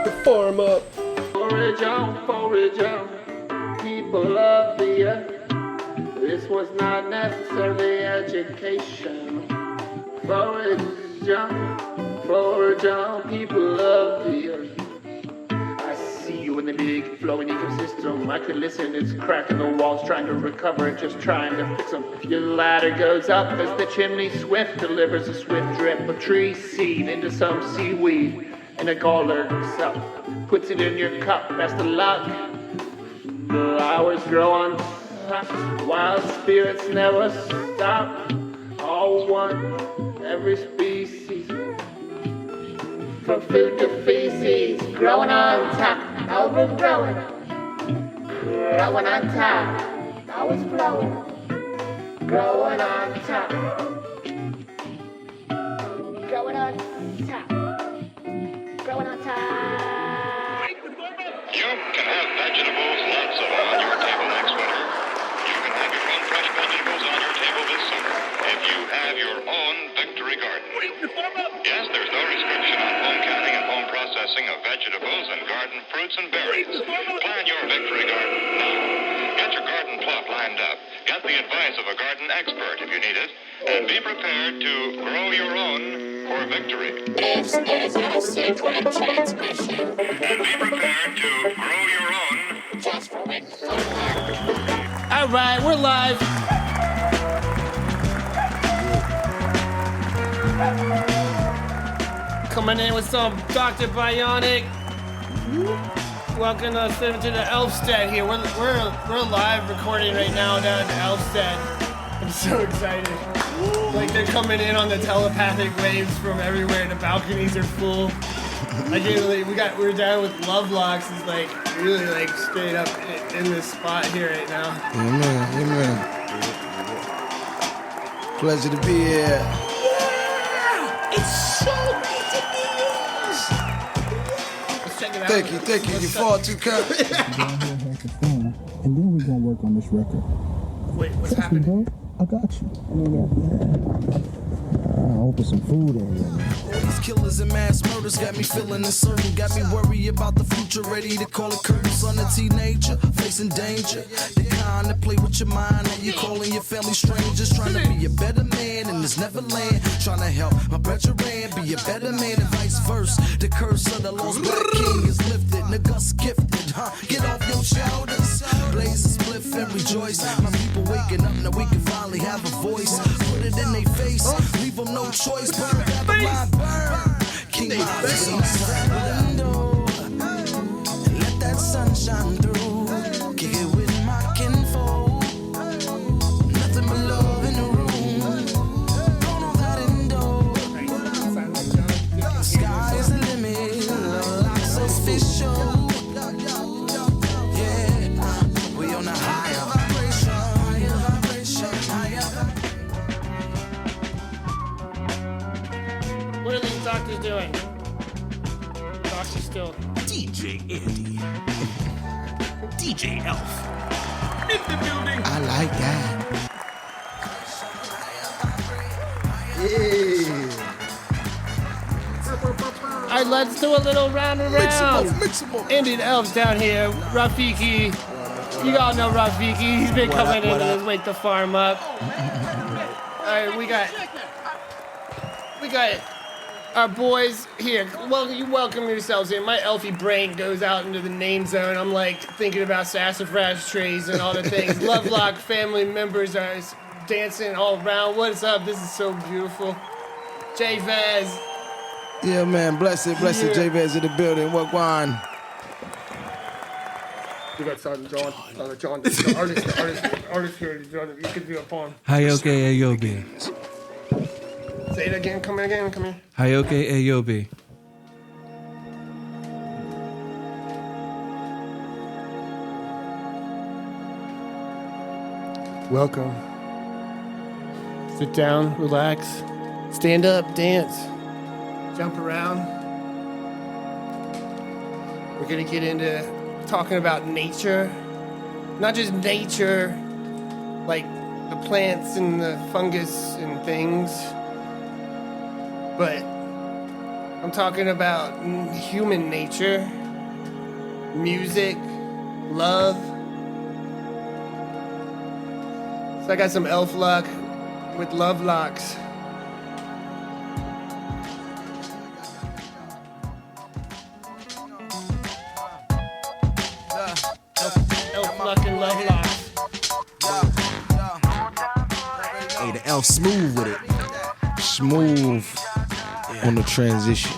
the farm up. Forage on, people of the earth. This was not necessarily education. Forage on, people of the earth. I see you in the big flowing ecosystem. I could listen, it's cracking the walls, trying to recover it, just trying to fix them. Your ladder goes up as the chimney swift delivers a swift drip of tree seed into some seaweed. And it all lurks up, puts it in your cup, best of luck. Flowers grow on top, wild spirits never stop. All one, every species, from food to feces. Growing on top, overgrowing, growing on top, always flowing. Growing on top, growing on top. Growing on top. You can have vegetables, lots of them, on your table next winter. You can have your own fresh vegetables on your table this summer if you have your own victory garden. Yes, there's no restriction on home canning and home processing of vegetables and garden fruits and berries. Plan your victory garden now. Get your garden plot lined up. Get the advice of a garden expert if you need it. And be prepared to grow your own for victory. This is a secret transmission. And be prepared to grow your own. Just for it. All right, we're live. Coming in with some Dr. Bionic. Welcome us to the Elfstead here. We're live recording right now down at the Elfstead. I'm so excited. Like they're coming in on the telepathic waves from everywhere. The balconies are full. I can't believe we're down with LuvLocs is like really like straight up in this spot here right now. Amen. Pleasure to be here. Yeah! It's so great to be yours. Let's check it out. Thank you. You far too kind. And then we're gonna work on this record. Wait, what's happening? Bro, I got you. I open some food over there. All these killers and mass murders got me feeling uncertain. Got me worried about the future, ready to call it curtain. Son of teenager, facing danger. The kind that play with your mind, and you calling your family strangers. Trying to be a better man in this Neverland. Trying to help my brethren be a better man and vice versa. The curse of the lost black king is lifted. Niggas gifted, huh? Get off your shoulders. Blaze a spliff and rejoice. My people waking up, now we can finally have a voice. Put it in their face, leave them no choice. Burn, Babylon, burn. King window, and let that sun shine through. Kick it with my kinfolk. Nothing but love in the room. Don't know that endo. Sky is the limit. LuvLocs official. Yeah, we on a higher vibration. What are these doctors doing? Doctor's still. DJ Ande. DJ Elf. In the building. I like that. All right, let's do a little round and round. Mix them up. Indian elves down here. Ra.Feke. You all know Ra.Feke. He's been coming in to wake the farm up. All right, we got our boys here. Well, you welcome yourselves in. My elfie brain goes out into the name zone. I'm like thinking about sassafras trees and all the things. LuvLocs family members are dancing all around. What's up? This is so beautiful. JayVez. Yeah, man. Bless it. JayVez in the building. What wine? We got John, the artist here. You could do a poem. Heyoka Ayoobeie. Say it again. Come here. Heyoka Ayoobeie. Welcome. Sit down, relax, stand up, dance, jump around. We're gonna get into talking about nature. Not just nature, like the plants and the fungus and things, but I'm talking about human nature, music, love. So I got some Elf Loc with LuvLocs. Elf Loc and LuvLocs. Hey, the Elf smooth with it. Smooth on the transition.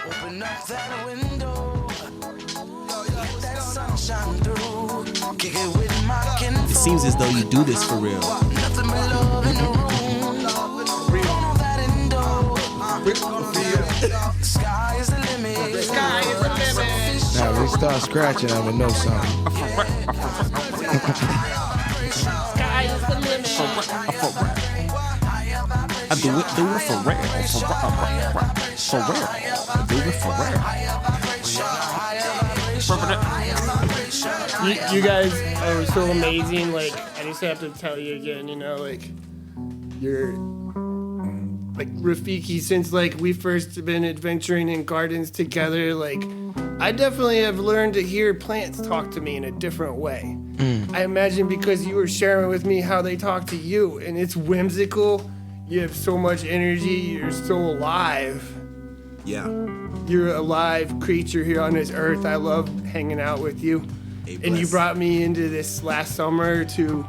Open up that window, let that sunshine through. Kick it with my kinfolk. It seems as though you do this for real. Nothing but love in the room. Don't know that endo. Sky is the limit. Sky is the limit. Now, if we start scratching, I would know something. Sky is the limit. I do it for real. For real. I do it for real. You guys are so amazing. Like, I just have to tell you again, you know, like, you're like Ra.Feke, since like we first been adventuring in gardens together. Like, I definitely have learned to hear plants talk to me in a different way. I imagine because you were sharing with me how they talk to you, and it's whimsical. You have so much energy. You're so alive. Yeah. You're a live creature here on this earth. I love hanging out with you. And you brought me into this last summer to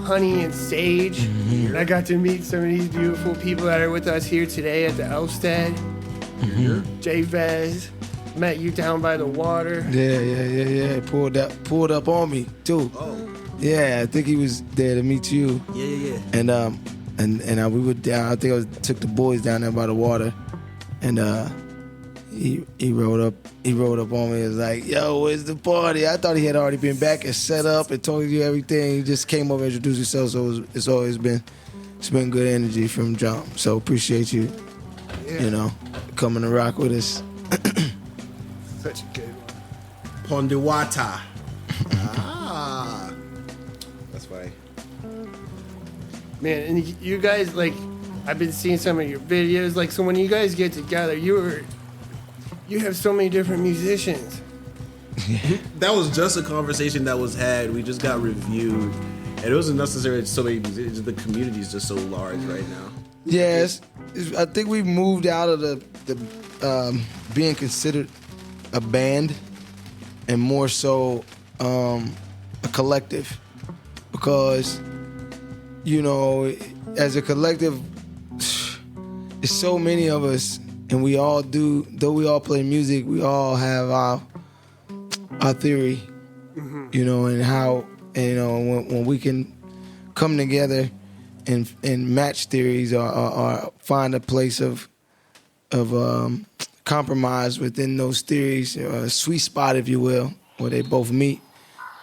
honey and sage. And I got to meet some of these beautiful people that are with us here today at the Elfstead. JayVez, met you down by the water. Yeah. Pulled up on me too. Oh. Yeah, I think he was there to meet you. Yeah. And we were down. I think I took the boys down there by the water, and he rode up on me. It was like, "Yo, where's the party?" I thought he had already been back and set up and told you everything. He just came over and introduced himself. So it's always been good energy from jump. So appreciate you, you know, coming to rock with us. Such a good Pond one. de water. That's funny. Man, and you guys, like, I've been seeing some of your videos. Like, so when you guys get together, you have so many different musicians. That was just a conversation that was had. We just got reviewed, and it wasn't necessarily so many musicians. The community is just so large right now. Yes, I think we moved out of the being considered a band and more so a collective, because, you know, as a collective, there's so many of us, and we all do, though we all play music, we all have our theory, you know, and how, you know, when we can come together and match theories or find a place of compromise within those theories, a sweet spot, if you will, where they both meet,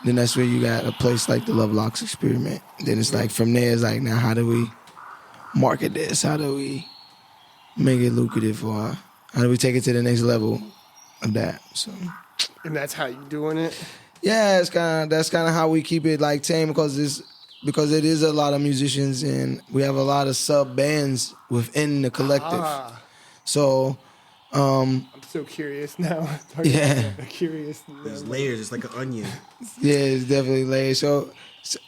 then that's where you got a place like the LuvLocs Experiment. Then it's like, from there, it's like, now how do we market this? How do we make it lucrative? Or how do we take it to the next level of that? So, And that's how you doing it? yeah, that's kind of how we keep it like tame, because it is a lot of musicians, and we have a lot of sub bands within the collective. So, I'm so curious now. Yeah. Curious. There's layers. It's like an onion. yeah, it's definitely layers. So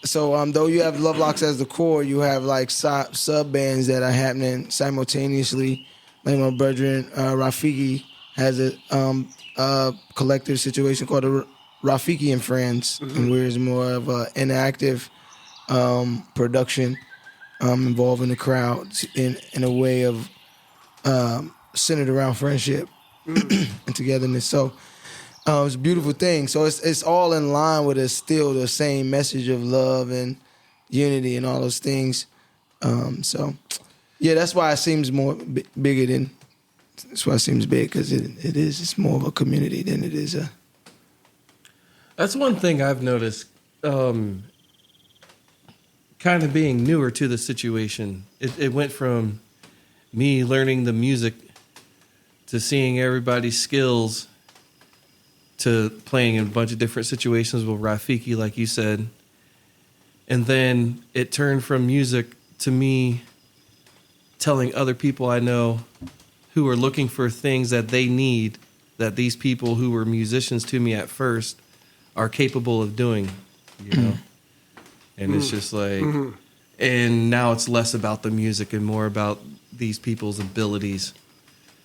though you have LuvLocs as the core, you have like sub bands that are happening simultaneously. Like my brethren, Ra.Feke has a collective situation called the Ra.Feke and Friends, and where it's more of an interactive production involving the crowd in a way of centered around friendship and togetherness. So it's a beautiful thing. So it's all in line with still the same message of love and unity and all those things. So yeah, that's why it seems more bigger than. That's why it seems big, because it's more of a community than it is a. That's one thing I've noticed, kind of being newer to the situation. It went from me learning the music to seeing everybody's skills to playing in a bunch of different situations with Ra.Feke, like you said. And then it turned from music to me telling other people I know who are looking for things that they need, that these people who were musicians to me at first are capable of doing, you know? And it's just like, and now it's less about the music and more about these people's abilities.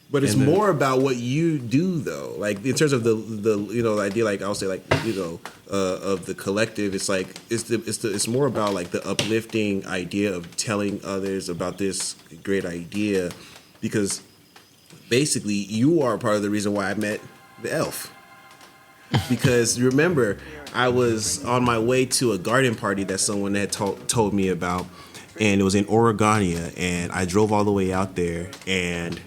But it's more about what you do, though. Like in terms of the the idea, like I'll say, like of the collective. It's like it's more about like the uplifting idea of telling others about this great idea, because basically you are part of the reason why I met the Elf. Because remember, I was on my way to a garden party that someone had told me about, and it was in Oregania, and I drove all the way out there, and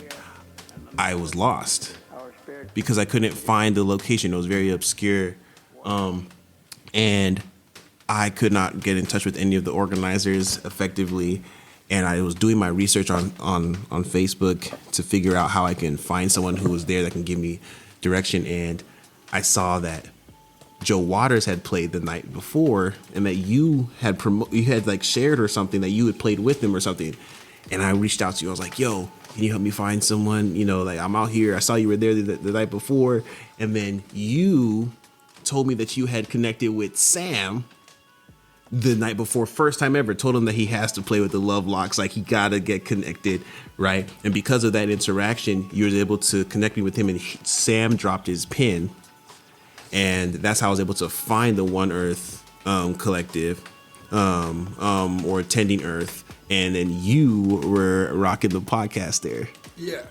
I was lost because I couldn't find the location. It was very obscure, and I could not get in touch with any of the organizers effectively. And I was doing my research on Facebook to figure out how I can find someone who was there that can give me direction. And I saw that Joe Waters had played the night before, and that you had like shared or something that you had played with him or something. And I reached out to you. I was like, "Yo, can you help me find someone? Like I'm out here. I saw you were there the night before." And then you told me that you had connected with Sam the night before, first time ever. Told him that he has to play with the LuvLocs, like he gotta get connected, right? And because of that interaction, you were able to connect me with him, and Sam dropped his pin, and that's how I was able to find the One Earth collective, or Tending Earth. And then you were rocking the podcast there. Yeah.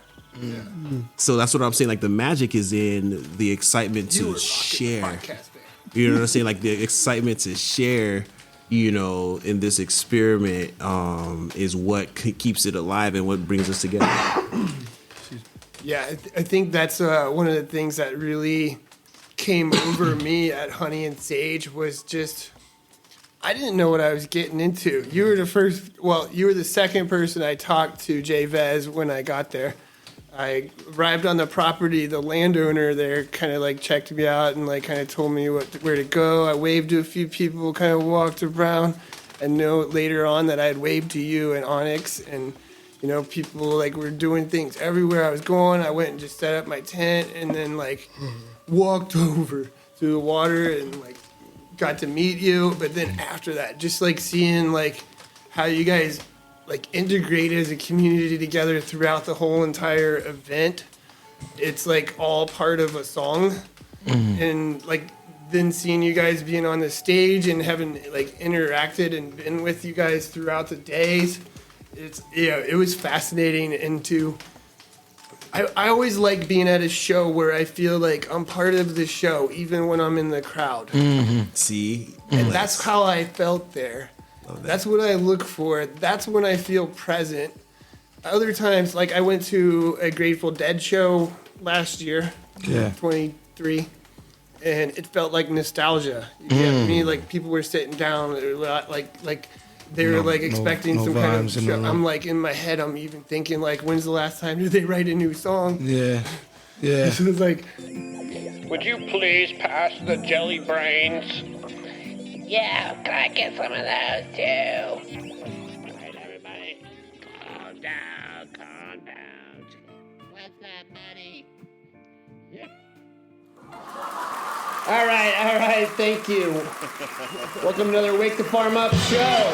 So that's what I'm saying. Like the magic is in the excitement to share. You know what I'm saying? Like the excitement to share, in this experiment is what keeps it alive and what brings us together. Yeah, I think that's one of the things that really came over me at Honey and Sage was just, I didn't know what I was getting into. You were the second person I talked to, JayVez, when I got there. I arrived on the property. The landowner there kind of like checked me out and like kind of told me where to go. I waved to a few people, kind of walked around, and know later on that I had waved to you and Onyx, and people like were doing things everywhere I was going. I went and just set up my tent and then like walked over to the water and like got to meet you. But then after that, just like seeing like how you guys like integrate as a community together throughout the whole entire event. It's like all part of a song. And like then seeing you guys being on the stage and having like interacted and been with you guys throughout the days, it was fascinating. And I always like being at a show where I feel like I'm part of the show even when I'm in the crowd. See? And that's how I felt there. That's what I look for. That's when I feel present. Other times, like I went to a Grateful Dead show last year, 23, and it felt like nostalgia. You get me? Like people were sitting down, like they were like expecting some kind of show. I'm like in my head, I'm even thinking like, when's the last time did they write a new song? Yeah. So it's like, Would you please pass the jelly brains? Yeah, can I get some of those too? Alright, everybody. Calm down. What's up, buddy? Yep. all right, thank you. Welcome to another Wake the Farm Up show.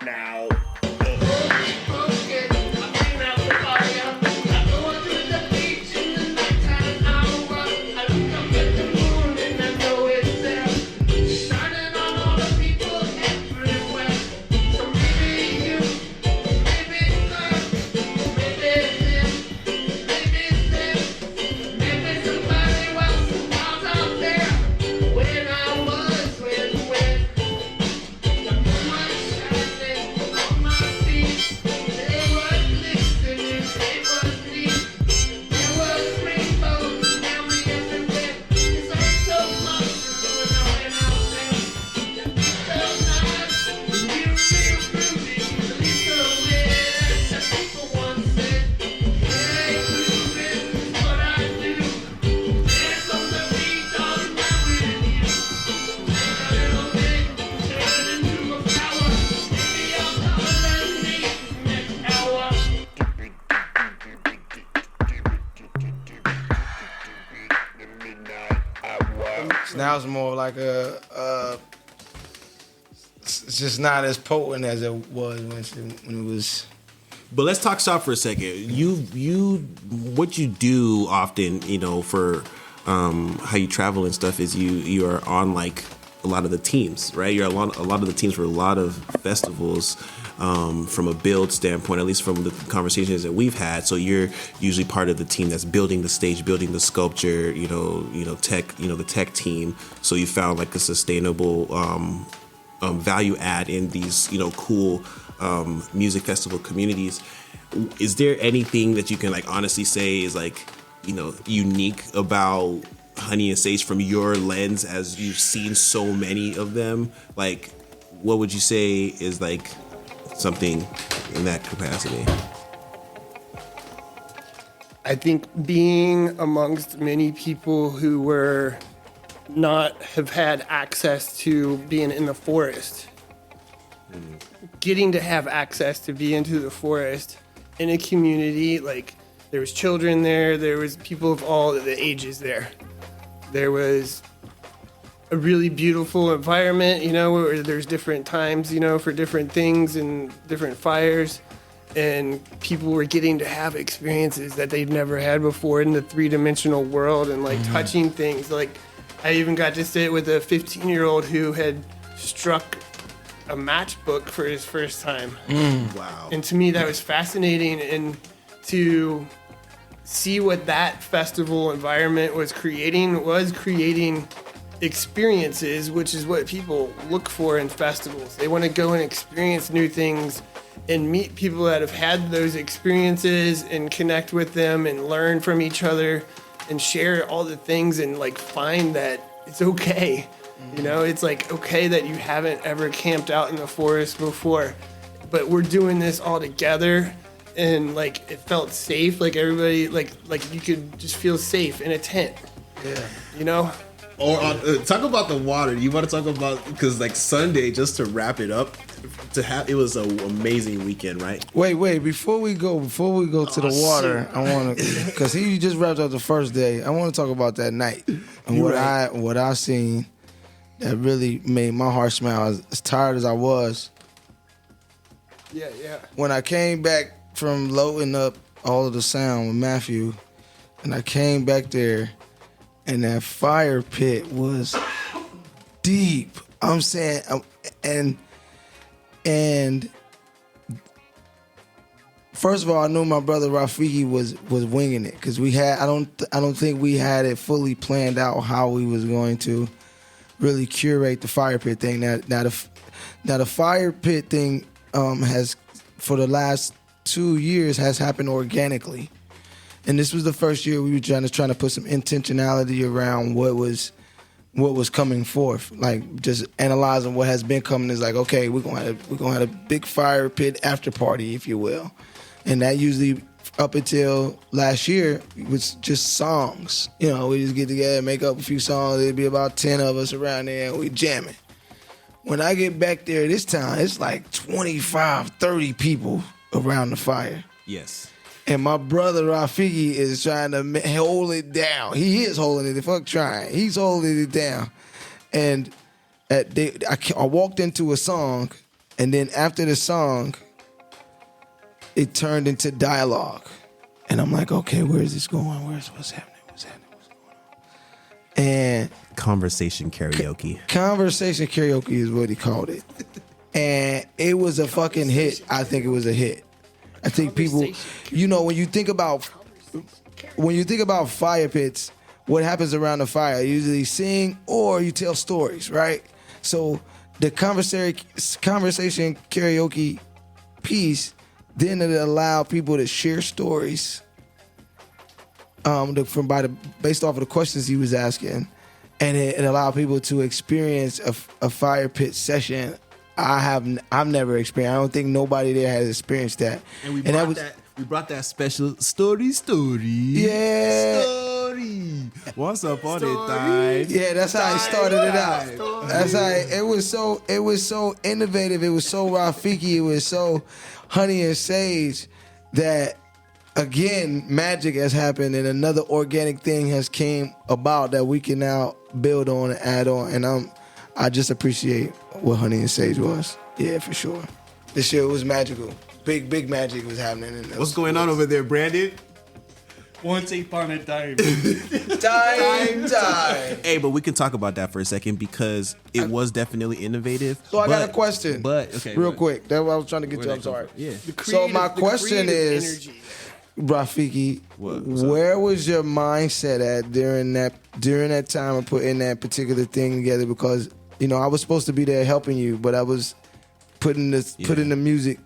now. Now it's more like it's just not as potent as it was when it was. But let's talk shop for a second. What you do often, for how you travel and stuff is you are on like a lot of the teams, right? You're a lot of the teams for a lot of festivals. From a build standpoint, at least from the conversations that we've had. So you're usually part of the team that's building the stage, building the sculpture, tech, the tech team. So you found like a sustainable value add in these, cool music festival communities. Is there anything that you can like honestly say is like, unique about Honey and Sage from your lens as you've seen so many of them? Like, what would you say is like something in that capacity? I think being amongst many people who were not have had access to being in the forest, getting to have access to be into the forest in a community, like there was children there was people of all the ages there. There was a really beautiful environment, where there's different times, for different things and different fires, and people were getting to have experiences that they'd never had before in the three-dimensional world and like touching things. Like I even got to sit with a 15-year-old who had struck a matchbook for his first time. Wow. And to me that was fascinating, and to see what that festival environment was creating experiences, which is what people look for in festivals. They want to go and experience new things and meet people that have had those experiences and connect with them and learn from each other and share all the things and like find that it's okay. It's like okay that you haven't ever camped out in the forest before, but we're doing this all together, and like it felt safe, like everybody like you could just feel safe in a tent. Yeah. Or talk about the water. You want to talk about, because like Sunday, just to wrap it up, it was an amazing weekend, right? Wait, before we go to the water, I want to, because he just wrapped up the first day. I want to talk about that night and what I seen that really made my heart smile. As tired as I was, Yeah. when I came back from loading up all of the sound with Matthew, and I came back there, and that fire pit was deep. I'm saying, and first of all, I knew my brother Ra.Feke was winging it, because I don't think we had it fully planned out how we was going to really curate the fire pit thing. Now the fire pit thing has, for the last 2 years, has happened organically. And this was the first year we were trying to put some intentionality around what was coming forth. Like just analyzing what has been coming is like, okay, we're gonna have a big fire pit after party, if you will. And that usually up until last year was just songs. We just get together, make up a few songs. There'd be about 10 of us around there and we jamming. When I get back there this time, it's like 25, 30 people around the fire. Yes. And my brother Ra.Feke is trying to hold it down. He is holding it. Fuck trying. He's holding it down. And I walked into a song, And then after the song, it turned into dialogue. And I'm like, okay, where is this going? What's happening? What's going on? And Conversation karaoke. Conversation karaoke is what he called it. And it was a fucking hit. I think it was a hit. I think people, you know, when you think about fire pits, what happens around the fire? You usually sing or you tell stories, right? So the conversation karaoke piece, then it allowed people to share stories based off of the questions he was asking, and it allowed people to experience a fire pit session. I've never experienced. I don't think nobody there has experienced that. And we brought that special story. Yeah. Story. Once upon a time. Yeah, that's how I started it out. That's how it was so innovative. It was so Ra.Feke. It was so honey and sage that, again, magic has happened and another organic thing has came about that we can now build on and add on. And I just appreciate what honey and sage was. Yeah, for sure. This year was magical. Big magic was happening. What's going on over there, Brandon? Once upon a time. Time. Hey, but we can talk about that for a second because it was definitely innovative. So I got a question. Real quick. That's what I was trying to get to. I'm sorry. Yeah. So my question is, Ra.Feke, where was your mindset at during that time of putting that particular thing together? Because, you know, I was supposed to be there helping you, but I was putting the music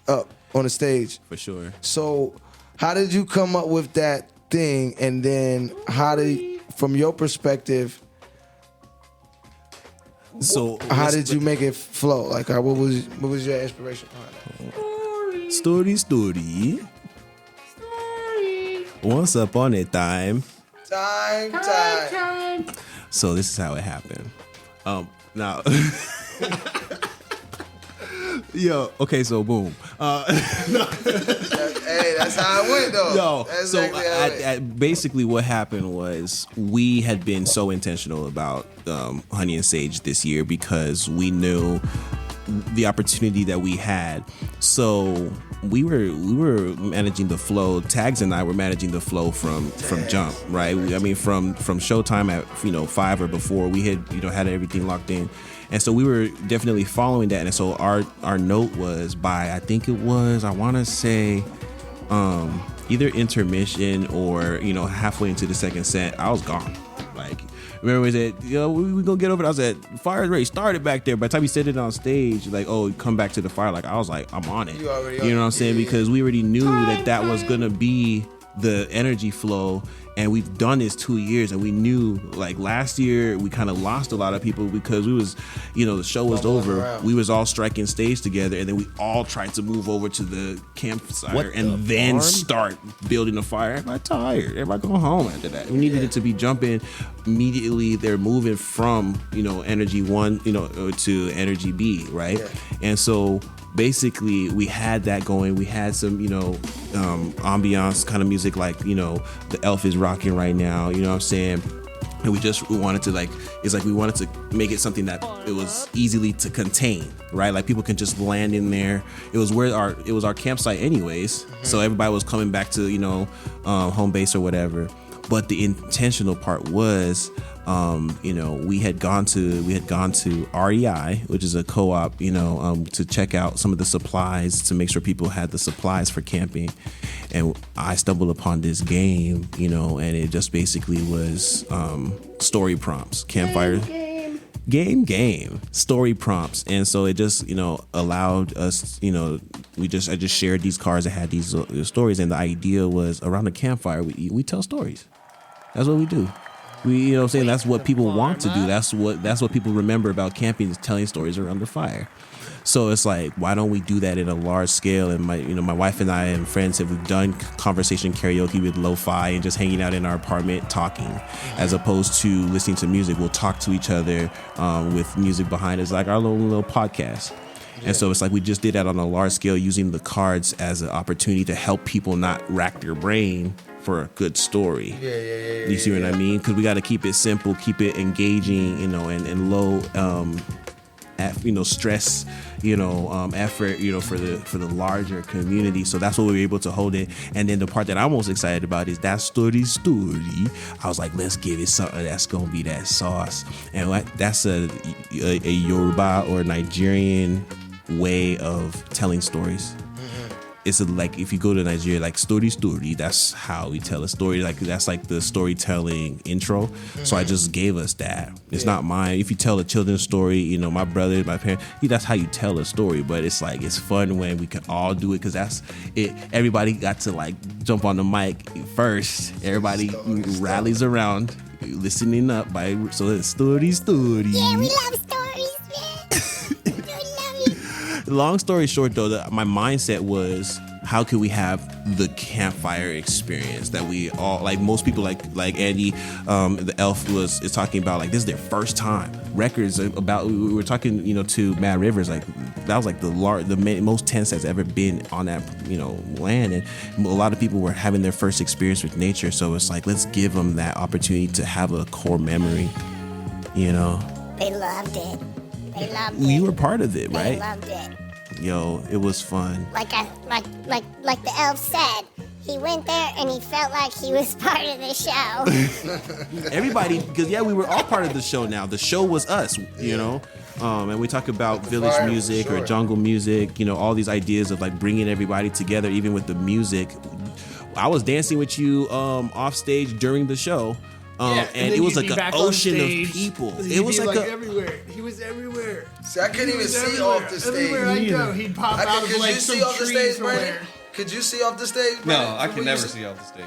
up on the stage. For sure. So how did you come up with that thing? And then from your perspective, how did you make it flow? Like, what was your inspiration behind that? Story. Once upon a time. Time. So this is how it happened. Now, yo, okay, so boom. Hey, that's how it went, though. Yo, that's so exactly basically what happened was we had been so intentional about Honey and Sage this year because we knew the opportunity that we had. So we were managing the flow. Tags and I were managing the flow from jump, right? From showtime at 5 or before, we had had everything locked in. And so we were definitely following that. And so our note was by, I think it was, I want to say either intermission or halfway into the second set, I was gone. Like, remember we said, we gonna get over it. I was at fire rate started back there. By the time we said it on stage, like, oh, come back to the fire. Like, I was like, I'm on it. You know what I'm saying? Because we already knew that was gonna be the energy flow. And we've done this 2 years, and we knew, like, last year we kind of lost a lot of people because we was, the show was over. We was all striking stage together, and then we all tried to move over to the campsite and then start building a fire. Everybody tired. Everybody going home after that. We needed it to be jumping immediately. They're moving from, energy 1, to energy B, right? Yeah. And so basically we had that going. We had some, ambiance kind of music, like, the Elf is rocking right now, you know what I'm saying? And we wanted to we wanted to make it something that it was easily to contain, right? Like, people can just land in there. It was our campsite anyways. Mm-hmm. So everybody was coming back to, home base or whatever. But the intentional part was, we had gone to REI, which is a co-op, to check out some of the supplies to make sure people had the supplies for camping. And I stumbled upon this game, and it just basically was story prompts, campfire game, story prompts. And so it just, allowed us, I just shared these cards that had these stories. And the idea was, around the campfire, we tell stories. That's what we do. That's what people want to do. That's what people remember about camping, is telling stories around the fire. So it's like, why don't we do that in a large scale? And my wife and I and friends we've done conversation karaoke with lo-fi and just hanging out in our apartment talking, as opposed to listening to music. We'll talk to each other with music behind us, like our little podcast. Yeah. And so it's like we just did that on a large scale, using the cards as an opportunity to help people not rack their brain for a good story. Yeah. You see what I mean? Because we got to keep it simple, keep it engaging, and low stress, effort, for the larger community. So that's what we were able to hold it. And then the part that I'm most excited about is that story. I was like, let's give it something that's gonna be that sauce. And that's a Yoruba or Nigerian way of telling stories. It's like if you go to Nigeria, like story, that's how we tell a story. Like that's like the storytelling intro. So I just gave us that. It's not mine. If you tell a children's story, my brother, my parents, that's how you tell a story. But it's like it's fun when we can all do it because that's it. Everybody got to like jump on the mic first. Everybody rallies around, listening up so it's story. Yeah, we love stories, man. We love it. Long story short, though, my mindset was, how could we have the campfire experience that we all like? Most people like Ande, the Elf is talking about, like this is their first time. Records about, we were talking, to Mad Rivers, like that was like the most tents that's ever been on that land, and a lot of people were having their first experience with nature. So it's like, let's give them that opportunity to have a core memory. They loved it. You were part of it, right? They loved it. Yo, it was fun. Like the elf said, he went there and he felt like he was part of the show. Everybody, because we were all part of the show now. The show was us, and we talk about village music or jungle music, all these ideas of like bringing everybody together, even with the music. I was dancing with you off stage during the show. And it was like an ocean of people. It was like everywhere. He was everywhere. See, I couldn't even see off the stage. Everywhere I go, he'd pop out of like some trees somewhere. Could you see off the stage, No, Brandon? I can never see off the stage.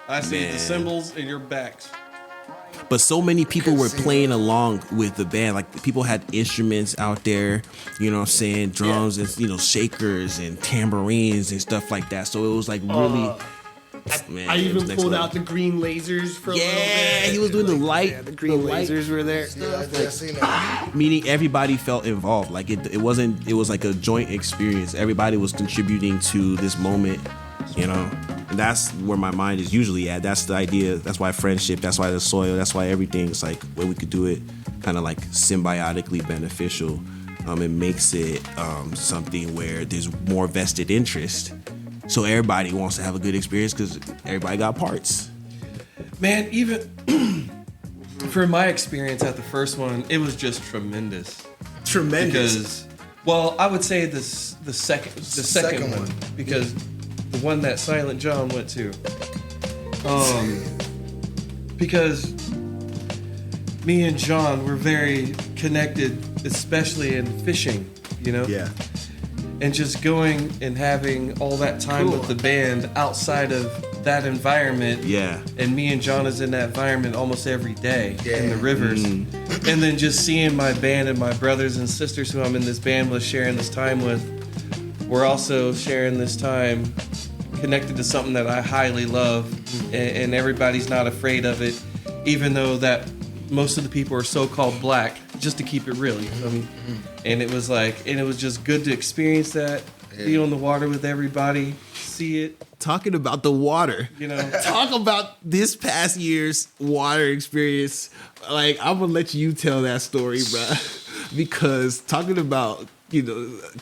I see the symbols in your backs. But so many people were playing along with the band. Like people had instruments out there, drums and shakers and tambourines and stuff like that. So it was like really. Man, I even pulled out the green lasers for a little bit. Yeah, he was doing the light. Yeah, the green lasers were there. Meaning everybody felt involved. Like it was like a joint experience. Everybody was contributing to this moment, And that's where my mind is usually at. That's the idea. That's why friendship, that's why the soil, that's why everything is like where we could do it kind of like symbiotically beneficial. It makes it something where there's more vested interest. So everybody wants to have a good experience because everybody got parts. Man, even for my experience at the first one, it was just tremendous. Tremendous. Because, I would say the second one, because the one that Silent John went to, because me and John were very connected, especially in fishing, Yeah. And just going and having all that time with the band outside of that environment. Yeah. And me and John is in that environment almost every day in the rivers. And then just seeing my band and my brothers and sisters who I'm in this band with, sharing this time with, we're also sharing this time connected to something that I highly love. And everybody's not afraid of it, even though that most of the people are so-called black, just to keep it real. And it was just good to experience that, be on the water with everybody, see it. Talking about the water, talk about this past year's water experience. Like, I'm gonna let you tell that story, bro, because talking about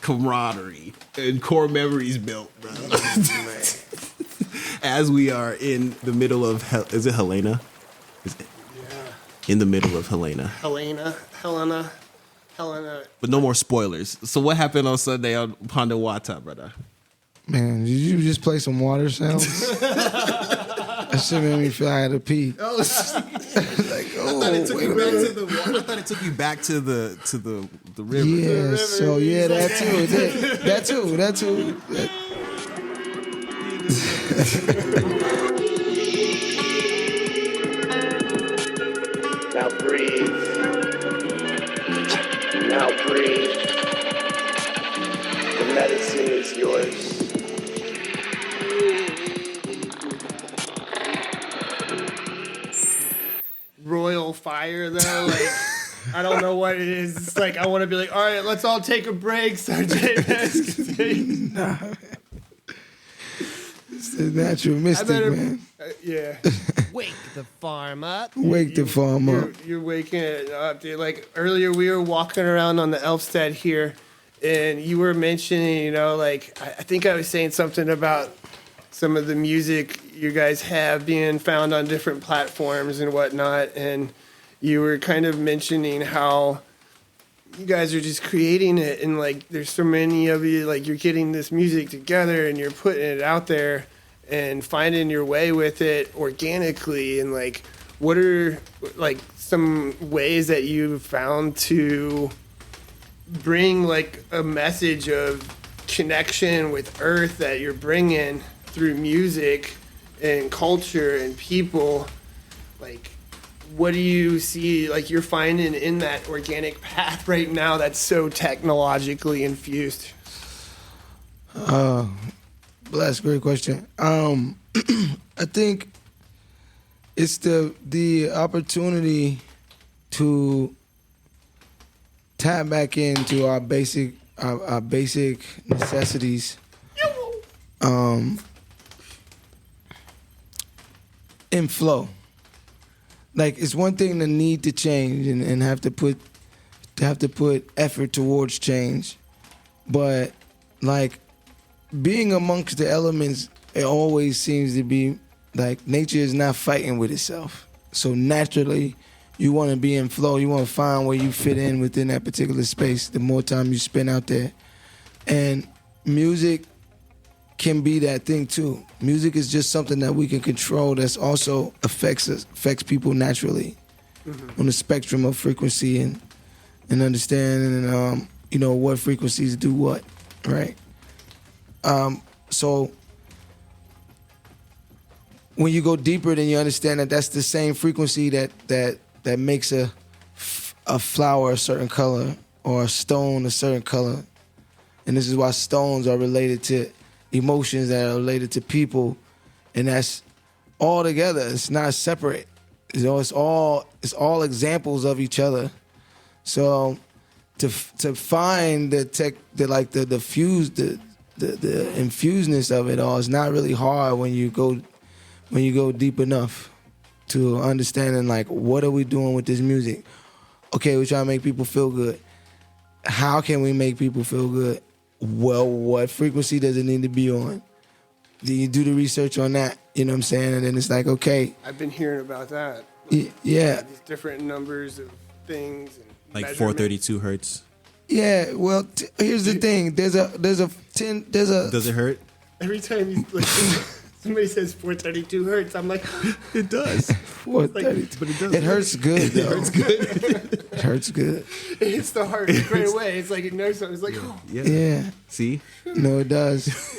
camaraderie and core memories built, bro. As we are in the middle of is it Helena? In the middle of Helena. Helena. But no more spoilers. So what happened on Sunday on Pondawata, brother? Man, did you just play some water sounds? That shit made me feel I had to pee. I thought it took you back to the river. Yeah, so yeah, that too. Now breathe. Now breathe. The medicine is yours. Royal fire though, like I don't know what it is. It's like I want to be like, all right, let's all take a break. So JayVez can It's the natural mystic, man. Yeah. Wake the farm up. Wake the farm up. You're waking it up, dude. Like earlier, we were walking around on the Elfstead here, and you were mentioning, you know, like I think I was saying something about some of the music you guys have being found on different platforms and whatnot, and you were kind of mentioning how you guys are just creating it, and like there's so many of you, like you're getting this music together and you're putting it out there and finding your way with it organically. And like, what are like some ways that you've found to bring like a message of connection with Earth that you're bringing through music and culture and people? Like, what do you see like you're finding in that organic path right now that's so technologically infused? Bless, great question. I think it's the opportunity to tap back into our basic necessities. In flow. Like, it's one thing to need to change and have to put effort towards change, but like being amongst the elements, it always seems to be like nature is not fighting with itself. So naturally, you want to be in flow. You want to find where you fit in within that particular space. The more time you spend out there, and music can be that thing too. Music is just something that we can control. That's also affects people naturally on the spectrum of frequency and understanding you know what frequencies do what, right? So when you go deeper, then you understand that that's the same frequency that makes a flower a certain color or a stone a certain color, and this is why stones are related to emotions that are related to people, and that's all together. It's not separate. You know, it's all examples of each other. So to find the infusedness of it all is not really hard when you go deep enough to understanding like what are we doing with this music. Okay, we're trying to make people feel good. How can we make people feel good? Well, what frequency does it need to be on? Do you do the research on that? You know what I'm saying? And then it's like, okay. I've been hearing about that. Yeah. These different numbers of things. And like 432 hertz. Yeah. Well, here's the thing. There's a 10. Does it hurt? Every time somebody says 432 hertz, I'm like, it does. 432. But it does. It hurts good, though. It hurts good. It hurts good. It hits the heart right away. It's like it knows something. It's like, oh. Yeah. See? No, it does.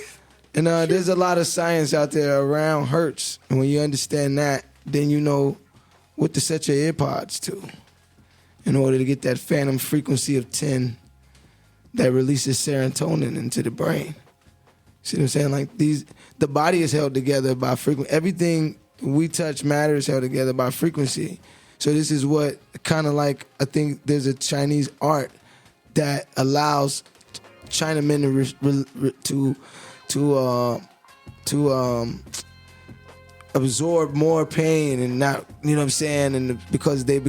And there's a lot of science out there around hertz. And when you understand that, then you know what to set your earpods to in order to get that phantom frequency of 10 that releases serotonin into the brain. See what I'm saying? Like the body is held together by frequency. Everything we touch matter is held together by frequency. So this is what kind of like, I think there's a Chinese art that allows Chinamen to absorb more pain and not, you know what I'm saying? And because they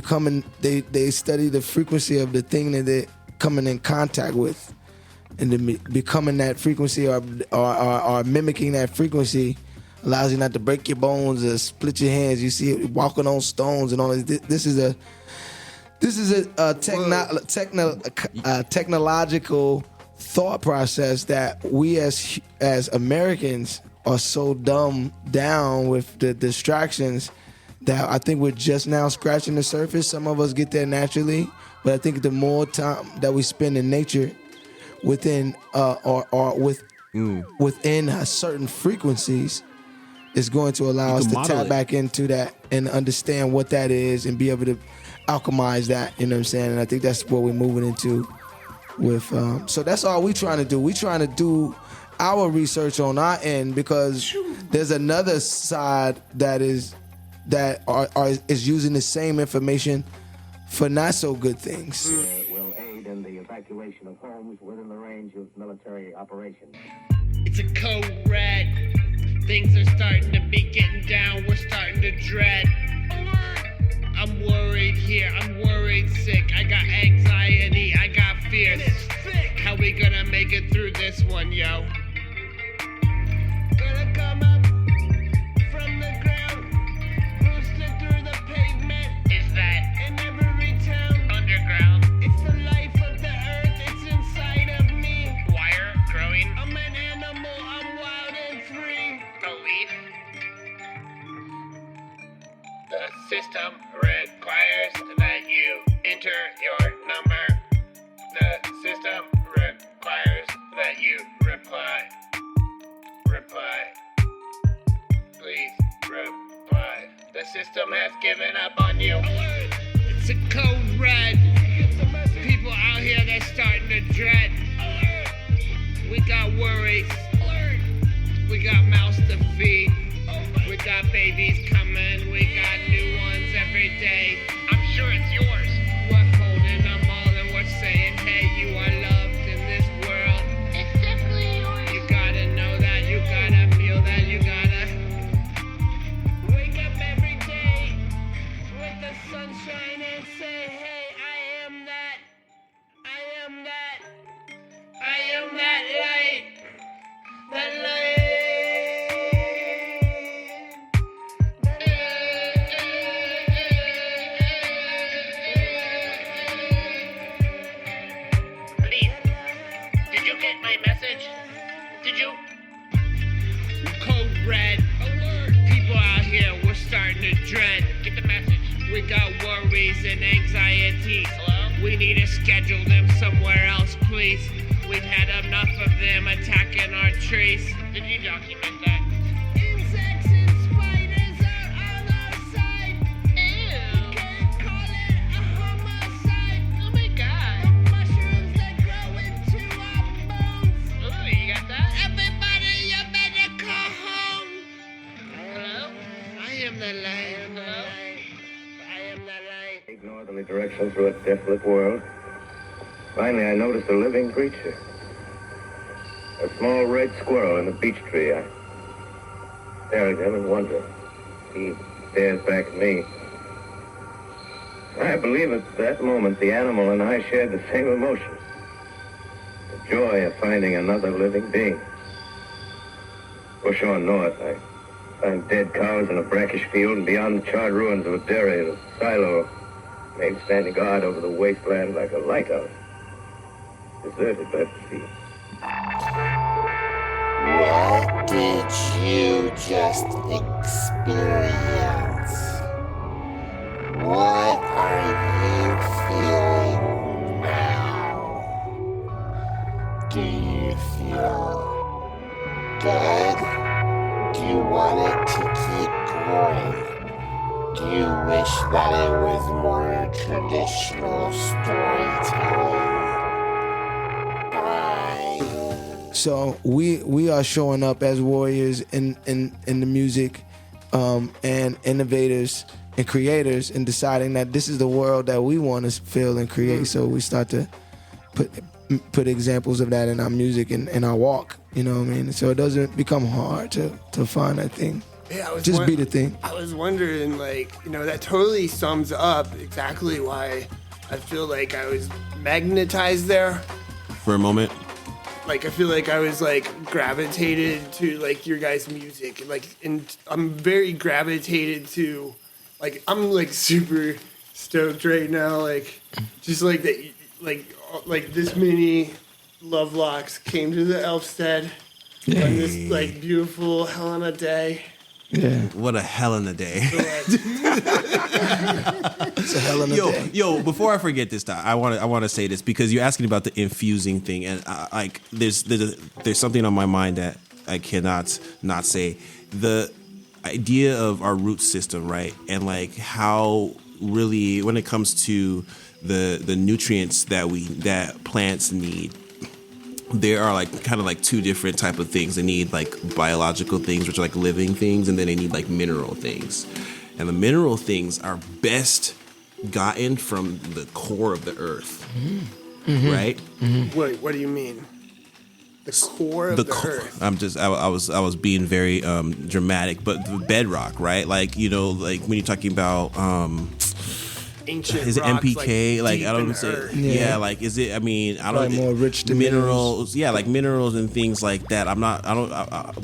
study the frequency of the thing that they're coming in contact with, and then becoming that frequency or mimicking that frequency allows you not to break your bones or split your hands. You see it walking on stones and all this. This is a technological thought process that we as Americans are so dumbed down with the distractions that I think we're just now scratching the surface. Some of us get there naturally, but I think the more time that we spend in nature within within certain frequencies is going to allow us to tap back into that and understand what that is and be able to alchemize that, you know what I'm saying? And I think that's what we're moving into with so that's all we're trying to do. We're trying to do our research on our end because there's another side that is using the same information for not so good things. Will aid in the evacuation of homes within the range of military operations. It's a code red. Things are starting to be getting down. We're starting to dread. I'm worried here. I'm worried sick. I got anxiety. I got fears. How we gonna make it through this one, yo? Gonna come up from the ground, boosted through the pavement. Is that in every town? Underground. It's the life of the earth. It's inside of me. Wire growing. I'm an animal. I'm wild and free. A leaf. The system requires that you enter your number. The system requires that you reply. Reply. Please reply. The system has given up on you. Alert. It's a code red. People out here, they're starting to dread. Alert. We got worries. Alert. We got mouths to feed. We got babies coming. We got new ones every day. I'm sure it's yours. We're holding them all and we're saying, hey, you are loved in this world. It's definitely yours. You gotta know that. You gotta feel that. You gotta wake up every day with the sunshine and say, hey, I am that. I am that. I am that light. That light. Code red. Alert. People out here, we're starting to dread. Get the message. We got worries and anxieties. Hello? We need to schedule them somewhere else, please. We've had enough of them attacking our trees. Did you document that? Insects and spiders are on our side. Ew. Can't call it a homicide. Oh my god. The mushrooms that grow into our bones. Ooh, you got that? Everybody, you better call home. Hello? I am the light. Hello? I am the light. Take northerly direction through a desolate world. Finally, I noticed a living creature. A small red squirrel in a beech tree. I stare at him and wonder. He stares back at me. I believe at that moment the animal and I shared the same emotion. The joy of finding another living being. Push on north, I find dead cows in a brackish field, and beyond the charred ruins of a dairy and a silo, made standing guard over the wasteland like a lighthouse. Deserted by the sea. What did you just experience? What are you feeling now? Do you feel good? Do you want it to keep going? Do you wish that it was more traditional storytelling? So we are showing up as warriors in the music, and innovators and creators, and deciding that this is the world that we want to feel and create. So we start to put examples of that in our music and in our walk. You know what I mean? So it doesn't become hard to find that thing. Yeah, just be the thing. I was wondering, like, that totally sums up exactly why I feel like I was magnetized there. For a moment. Like, I feel like I was, like, gravitated to, like, your guys' music. And I'm very gravitated to, like, I'm, like, super stoked right now. Like, just, like, that, like this many LuvLocs came to the Elfstead on this, like, beautiful hell on a day. Yeah. What a hell in a day. It's a hell in a day. Yo, before I forget this, I want to say this because you're asking about the infusing thing, and there's something on my mind that I cannot not say. The idea of our root system, right, and like how really when it comes to the nutrients that plants need. There are like kind of like two different type of things. They need like biological things, which are like living things, and then they need like mineral things. And the mineral things are best gotten from the core of the earth, right? Wait, what do you mean? The core of the earth. I was being very dramatic, but the bedrock, right? Like, you know, like when you're talking about ancient is it rocks, MPK? Like I don't know. Yeah, like is it? I mean, I don't. More rich than minerals. Yeah, like minerals and things like that.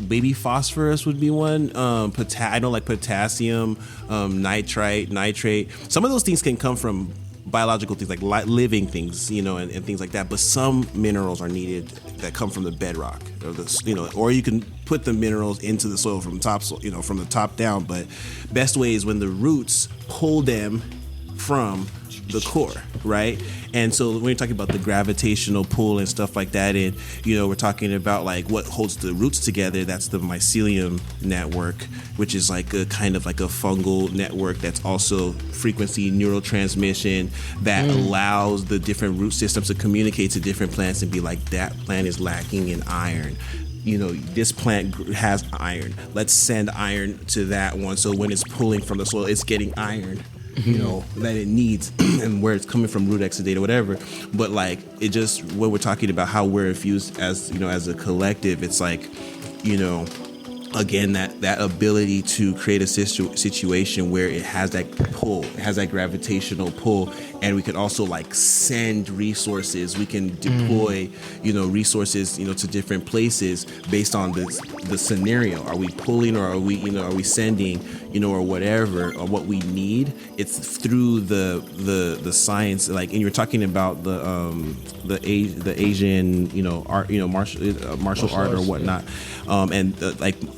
Maybe phosphorus would be one. I know like potassium, nitrate. Some of those things can come from biological things like living things, you know, and things like that. But some minerals are needed that come from the bedrock, or you can put the minerals into the soil from the top down. But best way is when the roots pull them from the core, right? And so when you're talking about the gravitational pull and stuff like that, and we're talking about like what holds the roots together. That's the mycelium network, which is like a kind of like a fungal network that's also frequency neurotransmission that allows the different root systems to communicate to different plants and be like, that plant is lacking in iron. This plant has iron. Let's send iron to that one. So when it's pulling from the soil, it's getting iron. That it needs and where it's coming from, root exudate or whatever. But like it just, when we're talking about how we're infused as as a collective, it's like again that ability to create a situation where it has that pull, it has that gravitational pull, and we can also like send resources. We can deploy resources to different places based on the scenario. Are we pulling or are we sending or whatever, or what we need? It's through the science, like, and you're talking about the Asian art, martial art or whatnot,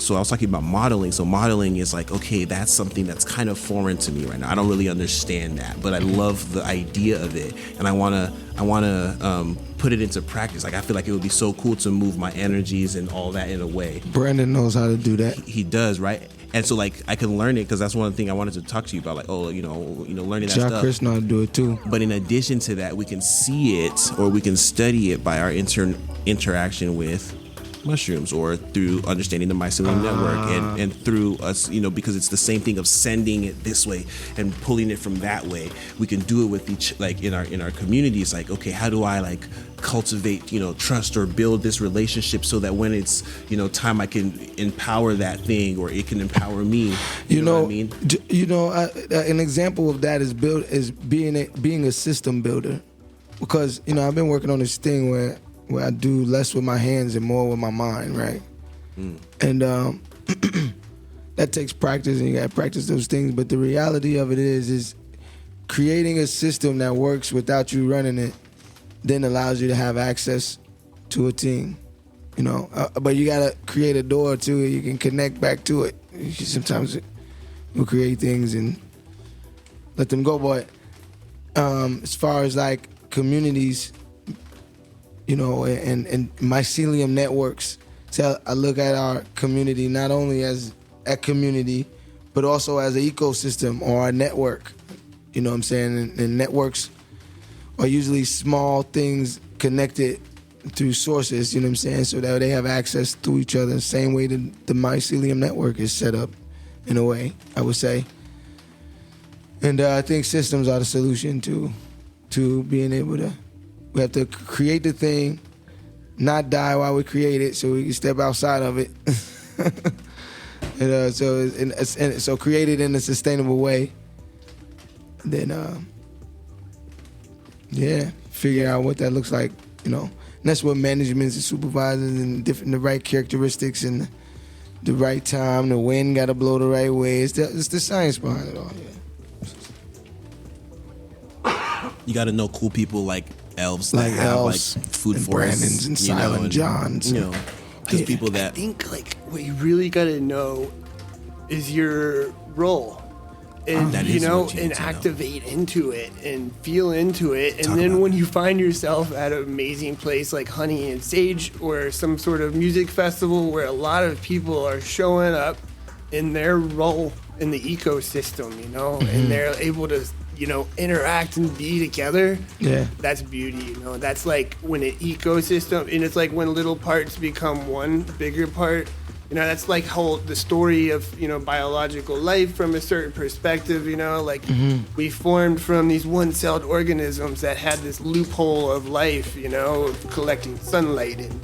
so I was talking about modeling. So modeling is like, okay, that's something that's kind of foreign to me right now. I don't really understand that, but I love the idea of it, and I wanna put it into practice. Like I feel like it would be so cool to move my energies and all that in a way. Brandon knows how to do that. He does, right? And so like I can learn it, because that's one thing I wanted to talk to you about. Like, learning that stuff. Chris know how to do it too. But in addition to that, we can see it or we can study it by our interaction with mushrooms, or through understanding the mycelium network, and through us, because it's the same thing of sending it this way and pulling it from that way. We can do it with each, like in our communities. Like, okay, how do I like cultivate trust or build this relationship so that when it's time, I can empower that thing, or it can empower me. You know what I mean? An example of that is being a system builder, because I've been working on this thing where I do less with my hands and more with my mind, right? And that takes practice, and you got to practice those things. But the reality of it is creating a system that works without you running it then allows you to have access to a team, But you got to create a door to it. You can connect back to it. Sometimes we'll create things and let them go. But as far as like communities, and mycelium networks. So I look at our community not only as a community, but also as an ecosystem or a network. You know what I'm saying? And networks are usually small things connected through sources, you know what I'm saying? So that they have access to each other, the same way that the mycelium network is set up, in a way, I would say. And I think systems are the solution to being able to. We have to create the thing, not die while we create it, so we can step outside of it. So create it in a sustainable way. Then, figure out what that looks like, And that's what management and supervisors and the right characteristics and the right time. The wind got to blow the right way. It's the science behind it all. Yeah. You got to know cool people like elves, like that have elves, like food and forests, Brandons and Silent Johns. Because people that I think like what you really got to know is your role, and and activate into it and feel into it, and then when you find yourself at an amazing place like Honey and Sage or some sort of music festival where a lot of people are showing up in their role in the ecosystem, and they're able to interact and be together. Yeah, that's beauty. That's like when an ecosystem, and it's like when little parts become one bigger part. That's like the story of biological life from a certain perspective. We formed from these one-celled organisms that had this loophole of life, of collecting sunlight and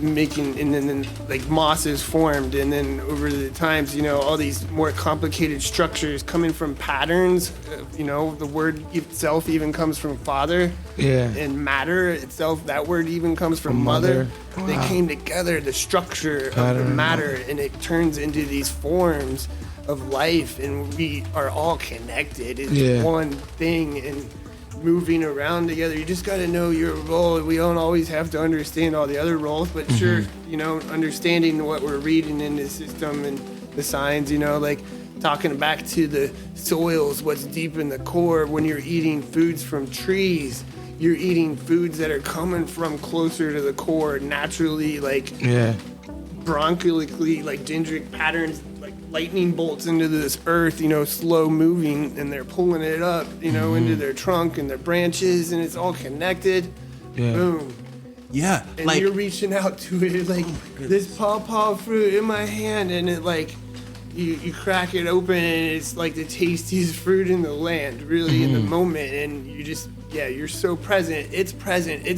making, and then like mosses formed, and then over the times, you know, all these more complicated structures coming from patterns. You know, the word itself even comes from father. Yeah. And matter itself, that word even comes from mother. Wow. They came together, the structure of the matter, and it turns into these forms of life, and we are all connected. It's one thing, and moving around together. You just got to know your role. We don't always have to understand all the other roles, but sure, you know, understanding what we're reading in the system and the signs, you know, like talking back to the soils, what's deep in the core. When you're eating foods from trees, you're eating foods that are coming from closer to the core naturally, like bronchically, like dendritic patterns, like lightning bolts into this earth, you know, slow moving, and they're pulling it up, you know, into their trunk and their branches, and it's all connected. Boom. Yeah. And like, you're reaching out to it, like this pawpaw fruit in my hand, and it like, you crack it open, and it's like the tastiest fruit in the land, really, in the moment, and you just, you're so present. It's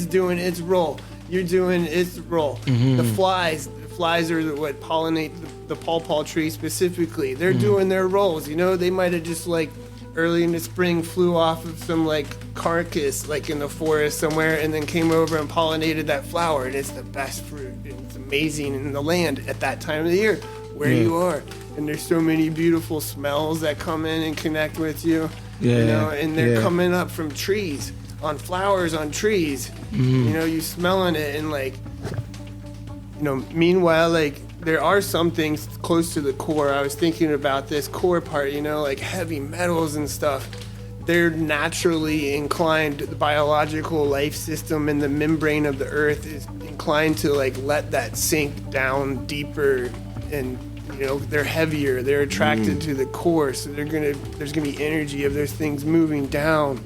doing its role. You're doing its role. The flies are what pollinate the pawpaw tree specifically. They're doing their roles. You know, they might have just like early in the spring flew off of some like carcass like in the forest somewhere, and then came over and pollinated that flower, and it's the best fruit. It's amazing in the land at that time of the year where you are. And there's so many beautiful smells that come in and connect with you. You know, and they're coming up from trees, on flowers on trees. You know, you smelling it, and like, you know, meanwhile, like, there are some things close to the core. I was thinking about this core part, you know, like heavy metals and stuff. They're naturally inclined, the biological life system in the membrane of the earth is inclined to like let that sink down deeper, and, you know, they're heavier, they're attracted to the core, so there's gonna be energy of those things moving down.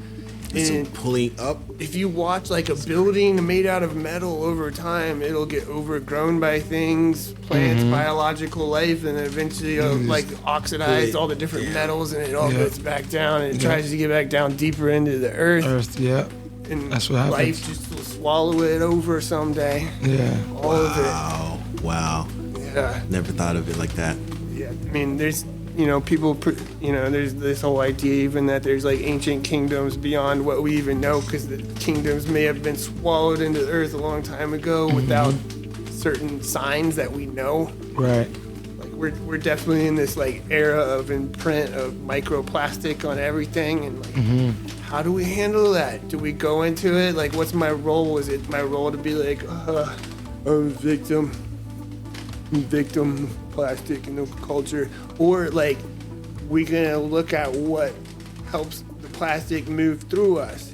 And pulling up. If you watch like a building made out of metal over time, it'll get overgrown by things, plants, biological life, and then eventually it'll like oxidize all the different metals, and it all goes back down, and it tries to get back down deeper into the earth. And that's what happens. Life just will swallow it over someday. All of it. Wow. Yeah. Never thought of it like that. Yeah. I mean, there's, you know, people, you know, there's this whole idea even that there's like ancient kingdoms beyond what we even know, because the kingdoms may have been swallowed into the earth a long time ago without certain signs that we know. Right. Like we're definitely in this like era of imprint of microplastic on everything, and like how do we handle that? Do we go into it? Like, what's my role? Is it my role to be like, I'm a victim plastic and the culture, or like we gonna look at what helps the plastic move through us,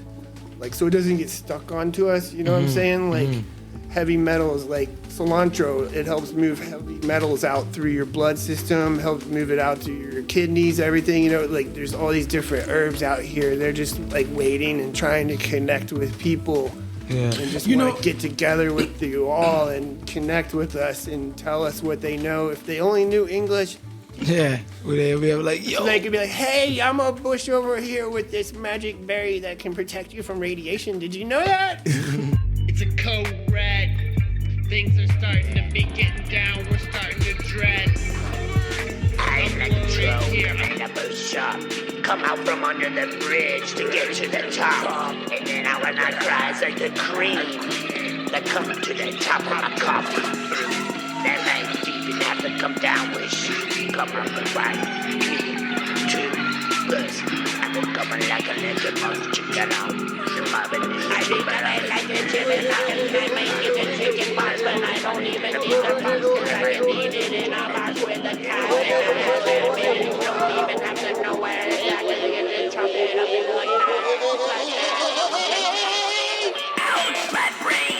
like so it doesn't get stuck onto us, you know what I'm saying? Like heavy metals, like cilantro, it helps move heavy metals out through your blood system, helps move it out to your kidneys, everything, you know, like there's all these different herbs out here. They're just like waiting and trying to connect with people. And just want to get together with you all and connect with us and tell us what they know. If they only knew English, we have like, yo. So they could be like, hey, I'm a bush over here with this magic berry that can protect you from radiation. Did you know that? It's a code red. Things are starting to be getting down. We're starting to dread. Come out from under the bridge to get to the top. And then I when I cries like the cream that come to the top of my cup. That life deep and have to come down with you. Come up and right. 3, 2, plus. I will come like a little mouse chicken out. I think that I like the chicken out. I make it a chicken box, but I don't even need the box. Cause I can eat it in a box with a cow. And I don't even have to know where exactly to get it, chop it up and like that. Ouch, my brain.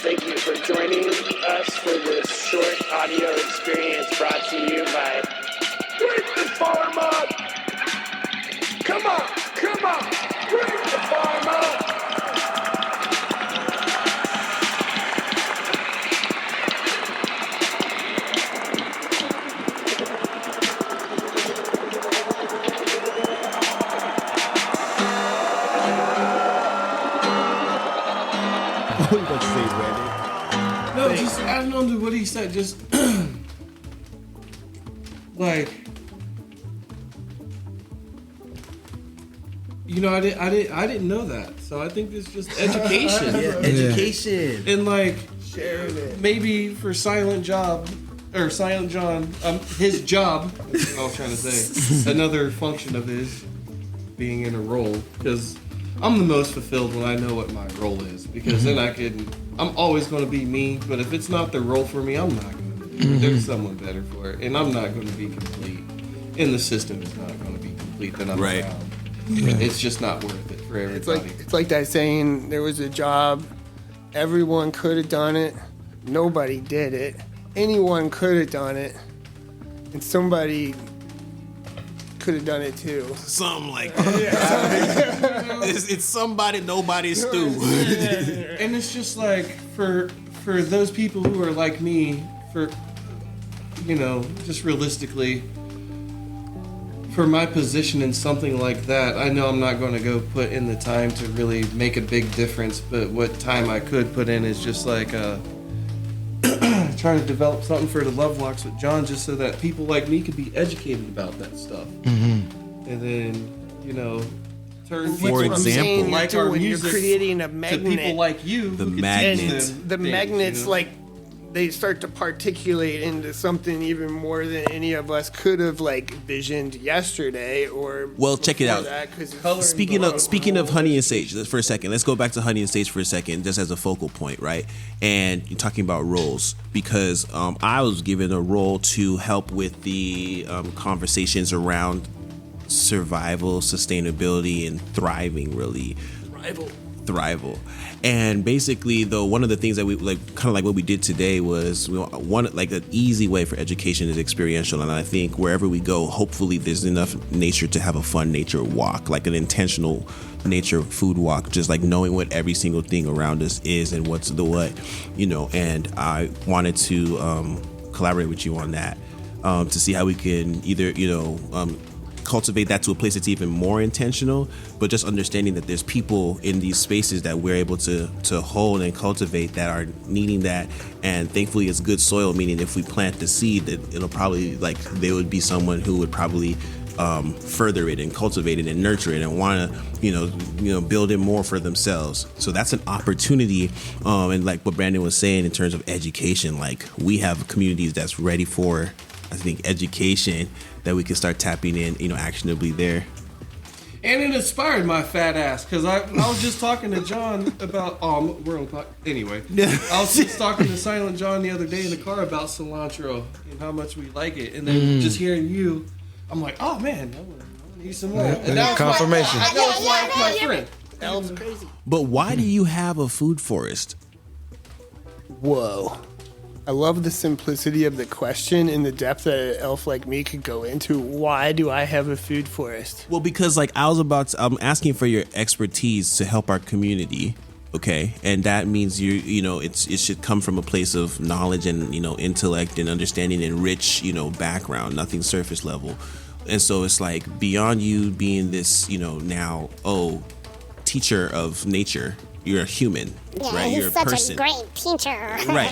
Thank you for joining us for this short audio experience brought to you by Break the Farm Up! Come on! Break the farm up! What are you about to say, Brandon? No, just adding on to what he said, just like, you know, I didn't know that, so I think it's just education. Yeah, education. And like, sharing it. maybe for Silent John, his job. That's what I was trying to say. Another function of his being in a role, because I'm the most fulfilled when I know what my role is, because then I'm always going to be me, but if it's not the role for me, I'm not going to do it. There's someone better for it, and I'm not going to be complete. And the system is not going to be complete that I'm around. Yeah. It's just not worth it for everybody. It's like that saying, there was a job, everyone could have done it, nobody did it. Anyone could have done it, and somebody could have done it too. Something like that. It's somebody, nobody's stew. And it's just like, for those people who are like me, for, you know, just realistically, for my position in something like that, I know I'm not going to go put in the time to really make a big difference, but what time I could put in is just like trying to develop something for the LuvLocs with John, just so that people like me could be educated about that stuff. And then, you know, turn for example, like our music, you're creating a magnet to people like you. The magnets. The magnets, you know? Like, they start to particulate into something even more than any of us could have like visioned yesterday or. Well, check it out. Speaking of Honey and Sage, for a second, let's go back to Honey and Sage for a second, just as a focal point, right? And you're talking about roles, because I was given a role to help with the conversations around survival, sustainability, and thriving. Really, thrival. And basically, though, one of the things that we like, kind of like what we did today, was one like an easy way for education is experiential. And I think wherever we go, hopefully there's enough nature to have a fun nature walk, like an intentional nature food walk, just like knowing what every single thing around us is and what's the what, you know. And I wanted to collaborate with you on that, to see how we can either, you know, cultivate that to a place that's even more intentional, but just understanding that there's people in these spaces that we're able to hold and cultivate that are needing that. And thankfully it's good soil, meaning if we plant the seed, that it'll probably, like, there would be someone who would probably further it and cultivate it and nurture it and want to, you know, build it more for themselves. So that's an opportunity. And like what Brandon was saying in terms of education, like, we have communities that's ready for, I think, education, that we can start tapping in, you know, actionably there. And it inspired my fat ass, because I was just talking to John about, we're on anyway. I was just talking to Silent John the other day in the car about cilantro and how much we like it. And then just hearing you, I'm like, oh man, I want to eat some more. And that confirmation. That was my friend. That was crazy. But why do you have a food forest? Whoa. I love the simplicity of the question and the depth that an elf like me could go into. Why do I have a food forest? Well, because like I'm asking for your expertise to help our community, okay? And that means you know, it should come from a place of knowledge and, you know, intellect and understanding and rich, you know, background, nothing surface level. And so it's like, beyond you being this, you know, now, teacher of nature, you're a human, right? He's You're a such person. a great teacher. Right.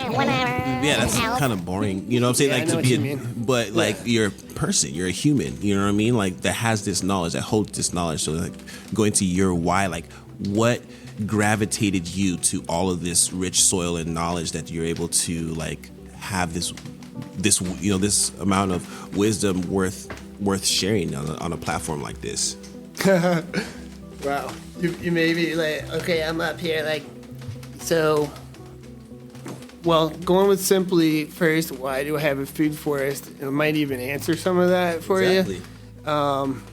Yeah, that's kind of boring. You know what I'm saying? Like, to be but like, you're a person, you're a human, you know what I mean? Like, that has this knowledge, that holds this knowledge. So like, going to your why, like, what gravitated you to all of this rich soil and knowledge that you're able to like have this you know, this amount of wisdom worth sharing on a platform like this? Wow. You may be like, okay, I'm up here, like, so, well, going with simply first, why do I have a food forest? It might even answer some of that for you. I'm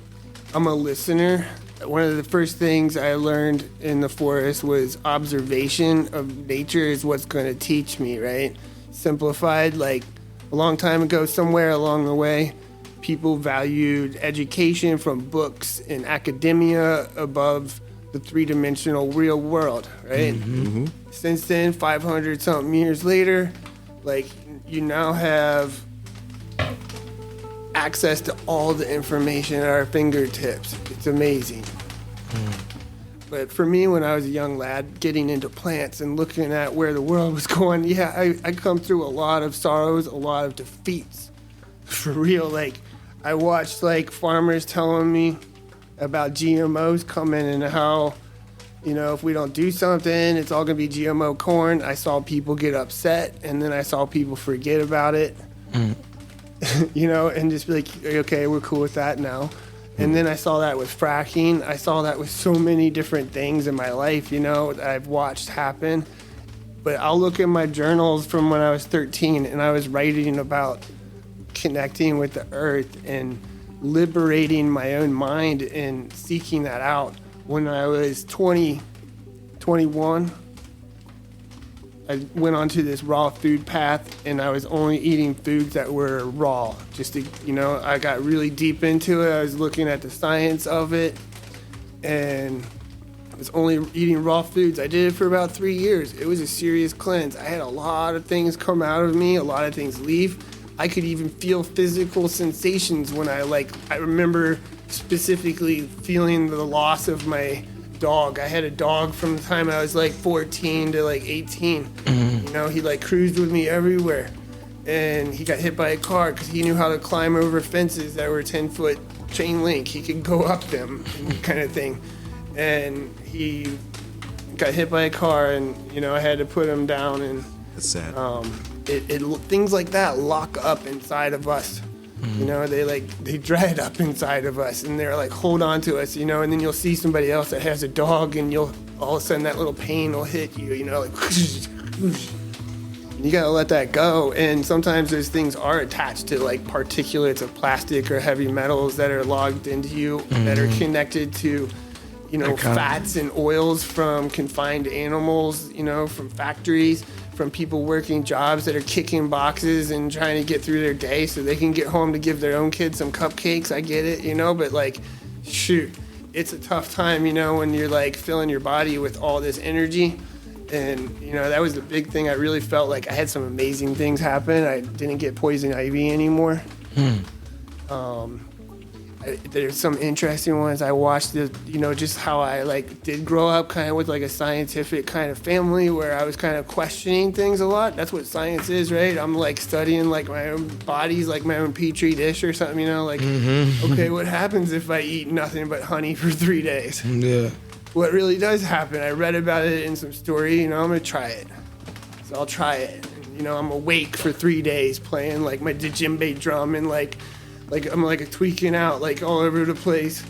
a listener. One of the first things I learned in the forest was observation of nature is what's going to teach me, right? Simplified, like, a long time ago, somewhere along the way, people valued education from books and academia above the three-dimensional real world, right? Mm-hmm. Since then, 500-something years later, like, you now have access to all the information at our fingertips. It's amazing. But for me, when I was a young lad, getting into plants and looking at where the world was going, yeah, I come through a lot of sorrows, a lot of defeats. For real, like, I watched, like, farmers telling me about GMOs coming and how, you know, if we don't do something, it's all going to be GMO corn. I saw people get upset, and then I saw people forget about it, you know, and just be like, okay, we're cool with that now. And then I saw that with fracking. I saw that with so many different things in my life, you know, that I've watched happen. But I'll look at my journals from when I was 13, and I was writing about connecting with the earth and liberating my own mind and seeking that out. When I was 21, I went onto this raw food path, and I was only eating foods that were raw. Just to, you know, I got really deep into it. I was looking at the science of it, and I was only eating raw foods. I did it for about 3 years. It was a serious cleanse. I had a lot of things come out of me, a lot of things leave. I could even feel physical sensations when I remember specifically feeling the loss of my dog. I had a dog from the time I was like 14 to like 18. You know, he like cruised with me everywhere, and he got hit by a car because he knew how to climb over fences that were 10-foot chain link. He could go up them, kind of thing. And he got hit by a car, and you know, I had to put him down. And that's sad. Things like that lock up inside of us. You know, they dread up inside of us, and they're like, hold on to us, you know, and then you'll see somebody else that has a dog, and you'll all of a sudden that little pain will hit you, you know, like you gotta let that go. And sometimes those things are attached to like particulates of plastic or heavy metals that are logged into you, that are connected to, you know, fats and oils from confined animals, you know, from factories, from people working jobs that are kicking boxes and trying to get through their day so they can get home to give their own kids some cupcakes. I get it, you know, but like, shoot, it's a tough time, you know, when you're like filling your body with all this energy. And, you know, that was the big thing. I really felt like I had some amazing things happen. I didn't get poison ivy anymore. There's some interesting ones. I watched the, you know, just how I like did grow up kind of with like a scientific kind of family where I was kind of questioning things a lot. That's what science is, right? I'm like studying like my own body's like my own petri dish or something, you know, like, okay, what happens if I eat nothing but honey for 3 days? Yeah. What really does happen? I read about it in some story, you know, I'm gonna try it. So I'll try it. And, you know, I'm awake for 3 days playing like my djembe drum and like I'm like tweaking out like all over the place.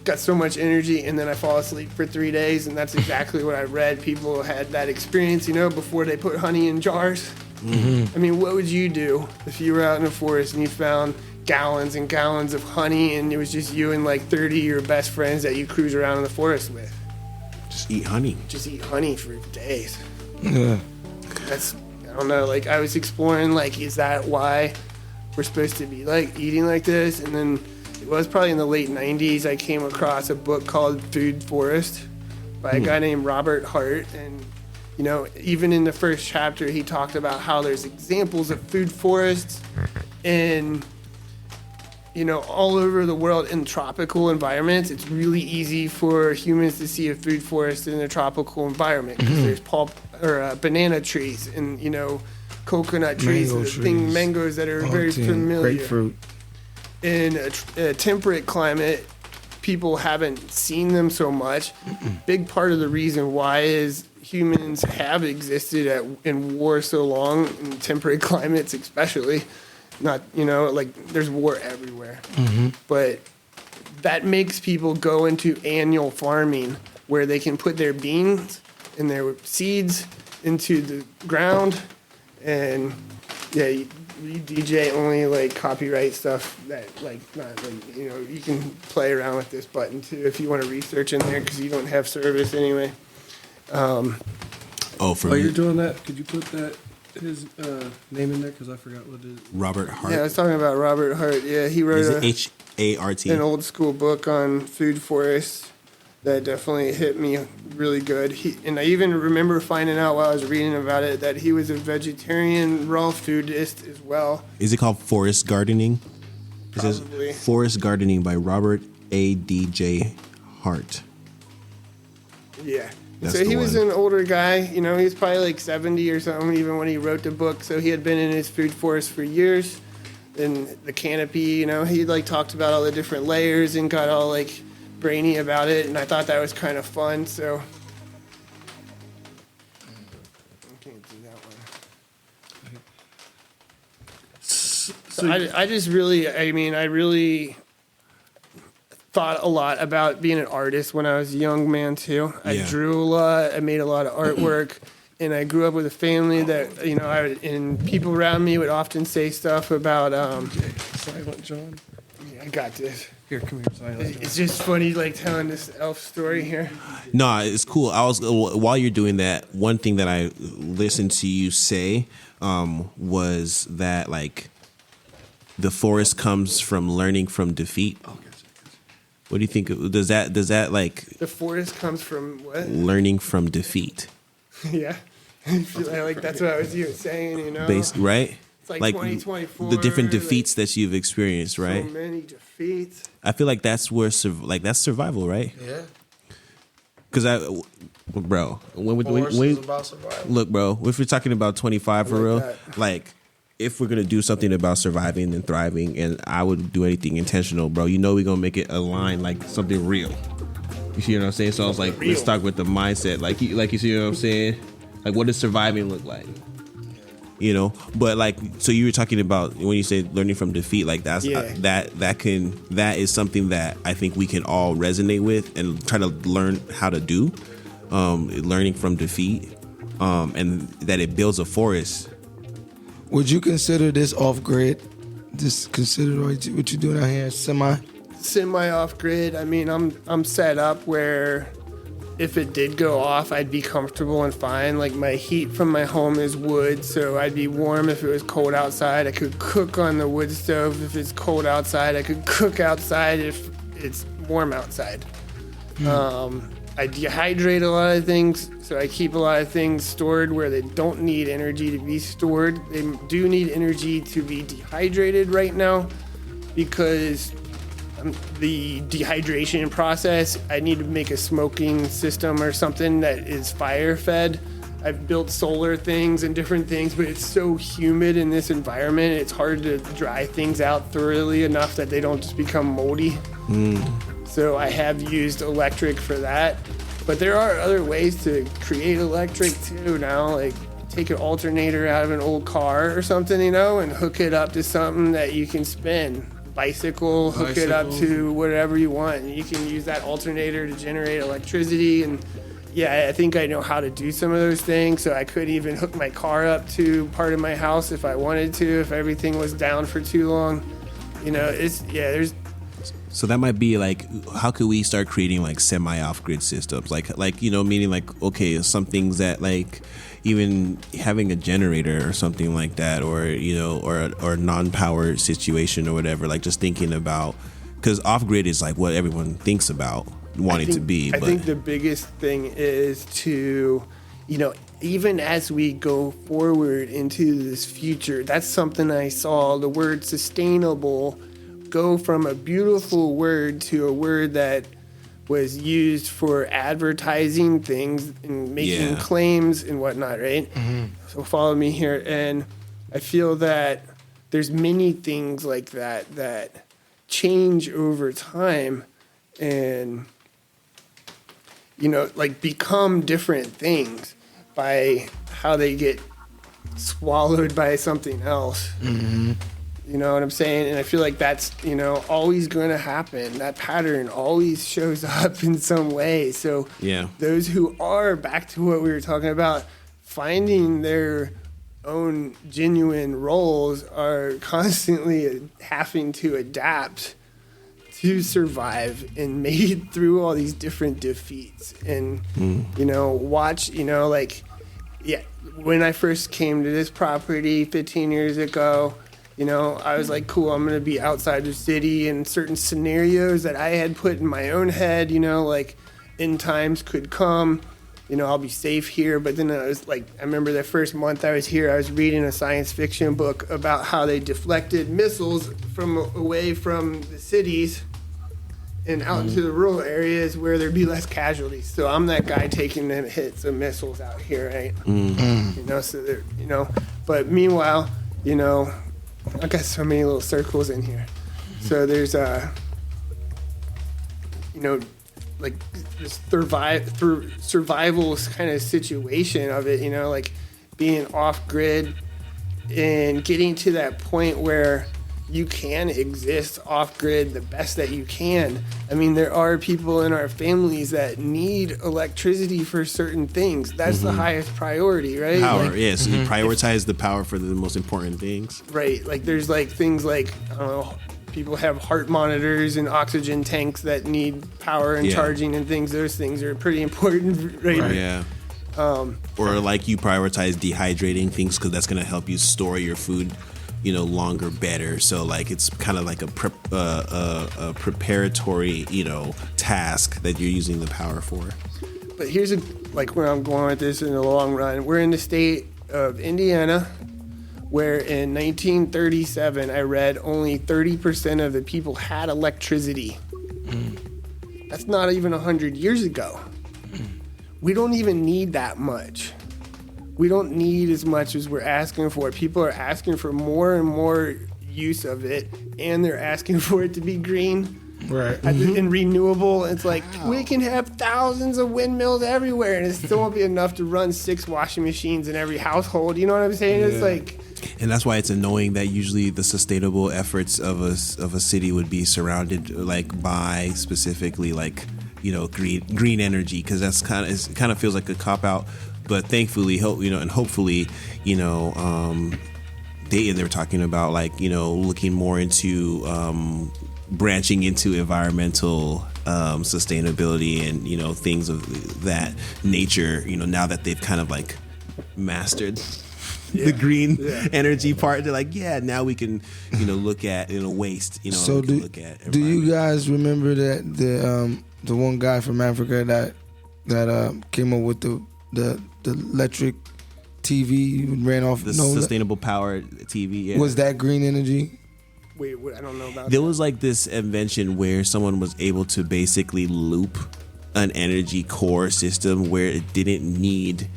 Got so much energy, and then I fall asleep for 3 days, and that's exactly what I read. People had that experience, you know, before they put honey in jars. I mean, what would you do if you were out in the forest and you found gallons and gallons of honey, and it was just you and like 30 of your best friends that you cruise around in the forest with? Just eat honey. Just eat honey for days. Yeah. That's, I don't know, like I was exploring, like, is that why we're supposed to be like eating like this? And then it was probably in the late 90s I came across a book called Food Forest by a guy named Robert Hart. And you know, even in the first chapter he talked about how there's examples of food forests in, you know, all over the world in tropical environments. It's really easy for humans to see a food forest in a tropical environment because there's banana trees and, you know, coconut trees, mangoes that are very familiar. Grapefruit. In a temperate climate, people haven't seen them so much. Big part of the reason why is humans have existed in war so long, in temperate climates especially. Not, you know, like there's war everywhere. But that makes people go into annual farming where they can put their beans and their seeds into the ground. And yeah, we DJ only like copyright stuff that like not like, you know, you can play around with this button too if you want to research in there because you don't have service anyway. You're doing that? Could you put his name in there because I forgot what it is. Robert Hart. Yeah, I was talking about Robert Hart. Yeah, he wrote H-A-R-T. an old school book on food forests that definitely hit me really good. And I even remember finding out while I was reading about it that he was a vegetarian raw foodist as well. Is it called Forest Gardening? It says Probably. Forest Gardening by Robert A. D.J. Hart. Yeah. That's So he the was one. an older guy, he was probably like 70 or something even when he wrote the book. So he had been in his food forest for years. And the canopy, he like talked about all the different layers and got all like brainy about it. And I thought that was kind of fun. So I can't do that one. So I just really, I really thought a lot about being an artist when I was a young man too. I drew a lot. I made a lot of artwork, and I grew up with a family that and people around me would often say stuff about. Silent John. Yeah, I got this. Here, come here, Silent. It's just funny, like telling this elf story here. No, it's cool. While you're doing that, one thing that I listened to you say was that like the forest comes from learning from defeat. Oh, gotcha. What do you think? Does that like The forest comes from what? learning from defeat? Yeah. I feel like that's what I was even saying, Based, right? It's like 2024. the different like, defeats that you've experienced, right? So many defeats. I feel like that's where that's survival, right? Yeah. Because bro, Forest is about survival. look, bro, if we're talking about 25 for like real, that. like if we're gonna do something about surviving and thriving, and I would do anything intentional, bro, we're gonna make it align like something real. You see what I'm saying? So I was like, let's start with the mindset, like you see what I'm saying? Like, what does surviving look like? But like, so you were talking about when you say learning from defeat, like that's that is something that I think we can all resonate with and try to learn how to do. Learning from defeat, and that it builds a forest. Would you consider this off grid? Just consider what you're doing out here Semi off grid. I'm set up where if it did go off, I'd be comfortable and fine. Like my heat from my home is wood, so I'd be warm if it was cold outside. I could cook on the wood stove if it's cold outside. I could cook outside if it's warm outside. I dehydrate a lot of things, so I keep a lot of things stored where they don't need energy to be stored. They do need energy to be dehydrated right now because the dehydration process, I need to make a smoking system or something that is fire fed. I've built solar things and different things, but it's so humid in this environment, it's hard to dry things out thoroughly enough that they don't just become moldy. So I have used electric for that. But there are other ways to create electric too now, like take an alternator out of an old car or something, and hook it up to something that you can spin. Bicycle, hook it up to whatever you want. And you can use that alternator to generate electricity. And I think I know how to do some of those things. So I could even hook my car up to part of my house if I wanted to, if everything was down for too long. There's. So that might be like, how could we start creating like semi off grid systems? Like meaning like, okay, some things that like even having a generator or something like that, or or a non-power situation or whatever. Like just thinking about, because off grid is like what everyone thinks about wanting to be. I think the biggest thing is to, even as we go forward into this future, that's something I saw. The word sustainable go from a beautiful word to a word that was used for advertising things and making claims and whatnot, right? Mm-hmm. So follow me here. And I feel that there's many things like that change over time and, like become different things by how they get swallowed by something else. Mm-hmm. You know what I'm saying? And I feel like that's, always going to happen. That pattern always shows up in some way. So those who are, back to what we were talking about, finding their own genuine roles are constantly having to adapt to survive and made through all these different defeats. And, watch, when I first came to this property 15 years ago, I was like, cool, I'm going to be outside the city, and certain scenarios that I had put in my own head, like end times could come, I'll be safe here. But then I was like, I remember the first month I was here, I was reading a science fiction book about how they deflected missiles away from the cities. and out into the rural areas where there'd be less casualties. So I'm that guy taking the hits of missiles out here, right? You know, so they're, you know, but meanwhile, you know, I got so many little circles in here. So there's you know, like this survival kind of situation of it, you know, like being off grid and getting to that point where you can exist off grid the best that you can. I mean, there are people in our families that need electricity for certain things. That's the highest priority, right? Power, like, yes. You prioritize the power for the most important things. Right. Like there's like things like, I don't know, people have heart monitors and oxygen tanks that need power and charging and things. Those things are pretty important, right? Yeah. Or like you prioritize dehydrating things because that's going to help you store your food, you know, longer, better. So like it's kind of like a preparatory, you know, task that you're using the power for. But here's like where I'm going with this in the long run. We're in the state of Indiana, where in 1937 I read only 30% of the people had electricity. That's not even 100 years ago. We don't even need that much. We don't need as much as we're asking for. People are asking for more and more use of it, and they're asking for it to be green, right, and renewable. It's like we can have thousands of windmills everywhere, and it still won't be enough to run 6 washing machines in every household. You know what I'm saying? It's like, and that's why it's annoying that usually the sustainable efforts of a city would be surrounded like by specifically like, you know, green energy, because that's kind of feels like a cop out. But thankfully, hopefully, you know, they were talking about like, you know, looking more into branching into environmental sustainability and, you know, things of that nature, you know, now that they've kind of like mastered the green energy part. They're like, yeah, now we can, you know, look at, you know, waste, you know, so do you guys remember that the one guy from Africa that came up with the electric TV ran off the sustainable power TV? Yeah. Was that green energy? Wait, I don't know about there was like this invention where someone was able to basically loop an energy core system where it didn't need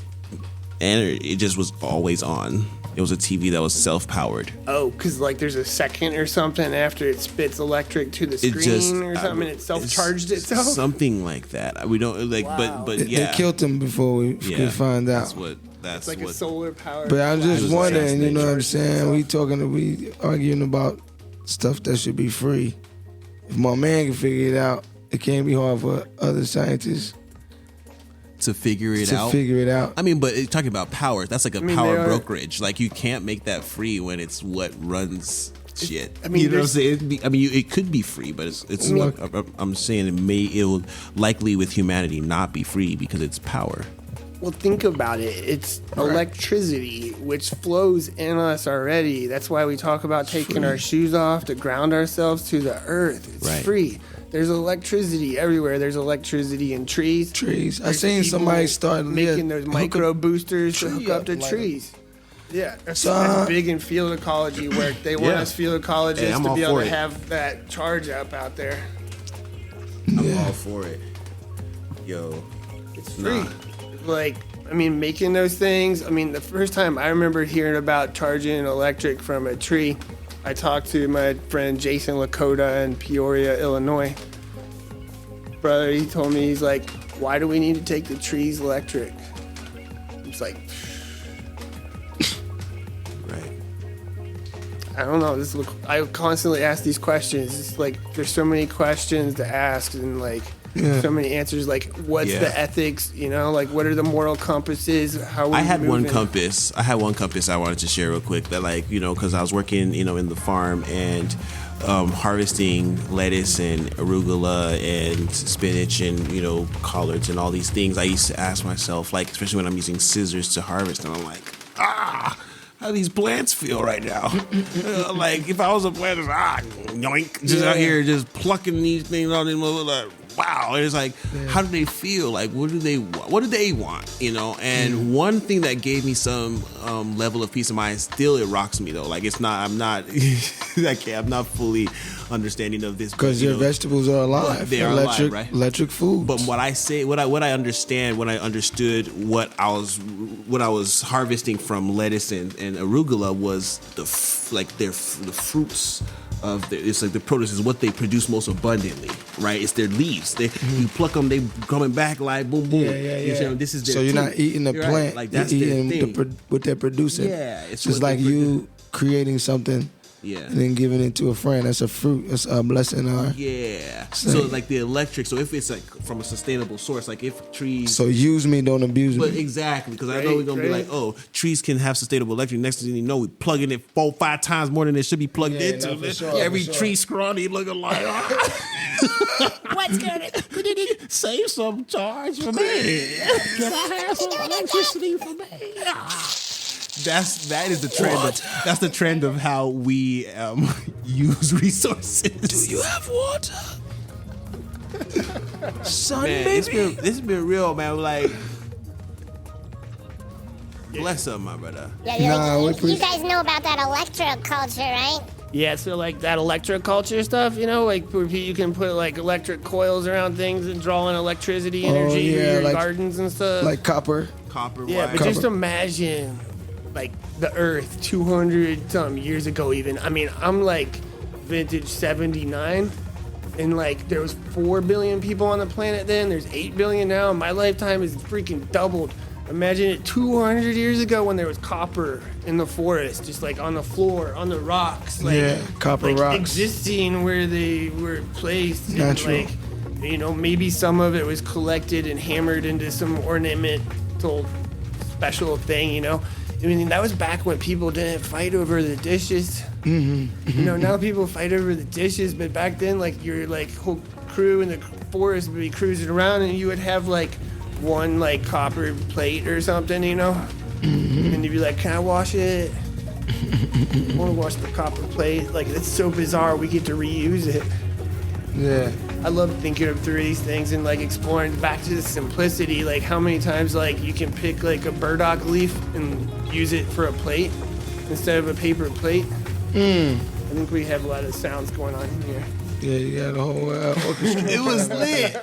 energy. It just was always on. It was a TV that was self-powered. Oh, because like there's a second or something after it spits electric to the screen or something, and it self-charged itself? Something like that. We don't like, but yeah. They killed him before we could find out. That's like a solar power. But I'm just wondering, you know what I'm saying? We arguing about stuff that should be free. If my man can figure it out, it can't be hard for other scientists to figure it out. I mean, but talking about power, that's like a power brokerage. Like you can't make that free when it's what runs shit. I mean, you know what I'm saying? It could be free, but it's. I'm saying it will likely with humanity not be free because it's power. Well, think about it. It's electricity, which flows in us already. That's why we talk about taking our shoes off to ground ourselves to the earth. It's free. There's electricity everywhere. There's electricity in trees. I seen somebody start making those micro boosters to hook up to trees. Yeah, that's big in field ecology work. They want us field ecologists to be able to have that charge up out there. I'm all for it. Yo, it's free. Like, I mean, making those things. I mean, the first time I remember hearing about charging electric from a tree, I talked to my friend Jason Lakota in Peoria, Illinois. Brother, he told me, he's like, why do we need to take the trees electric? It's like, I don't know. I constantly ask these questions. It's like there's so many questions to ask and like so many answers. Like, what's the ethics? You know, like what are the moral compasses? How I had one compass. I wanted to share real quick that, like, you know, because I was working, you know, in the farm and harvesting lettuce and arugula and spinach and, you know, collards and all these things. I used to ask myself, like, especially when I'm using scissors to harvest, and I'm like, how do these plants feel right now? Like, if I was a plant, yoink, just out here just plucking these things out, like, wow. And it's like, how do they feel? Like, what do they want? You know? And one thing that gave me some level of peace of mind, still it rocks me though. Like, it's not, I'm not fully understanding of this because your vegetables are alive. They are alive, right? Electric food. But what I understood what I was harvesting from lettuce and arugula was the fruits of it's like the produce is what they produce most abundantly, right? It's their leaves. You pluck them, they coming back like boom boom. Yeah. This is their so you're not eating the plant, right. Like that's you're their eating thing. what they're producing. Yeah, it's just like you creating something. Yeah. And then giving it to a friend. That's a fruit. That's a blessing. Yeah. So like the electric. So if it's like from a sustainable source, like if trees. So use me, don't abuse me. But exactly, because I know we're gonna be like, oh, trees can have sustainable electric. Next thing you know, we plugging it 4-5 times more than it should be plugged into. No, sure, every tree scrawny looking like. What's gonna save some charge for me? Can I have some electricity for me? That is the trend. That's the trend of how we use resources. Do you have water? Son, man, baby. this has been real, man. Like, bless up, my brother. Yeah, you guys know about that electro culture, right? Yeah, so like that electroculture stuff, you know, like where you can put like electric coils around things and draw in electricity energy for your gardens and stuff. Like copper. Yeah, but just imagine like the Earth 200 some years ago even. I mean, I'm like vintage 79 and like there was 4 billion people on the planet then. There's 8 billion now. My lifetime is freaking doubled. Imagine it 200 years ago when there was copper in the forest, just like on the floor, on the rocks. Like, copper rocks. Existing where they were placed. Natural. And like, you know, maybe some of it was collected and hammered into some ornamental special thing, you know? I mean, that was back when people didn't fight over the dishes. You know, now people fight over the dishes, but back then, like, your like whole crew in the forest would be cruising around, and you would have like one like copper plate or something, you know, and you'd be like, "Can I wash it? I want to wash the copper plate." Like, it's so bizarre. We get to reuse it. Yeah. I love thinking through these things and like exploring back to the simplicity. Like how many times like you can pick like a burdock leaf and use it for a plate instead of a paper plate. I think we have a lot of sounds going on here. Yeah, you got a whole orchestra. It was lit.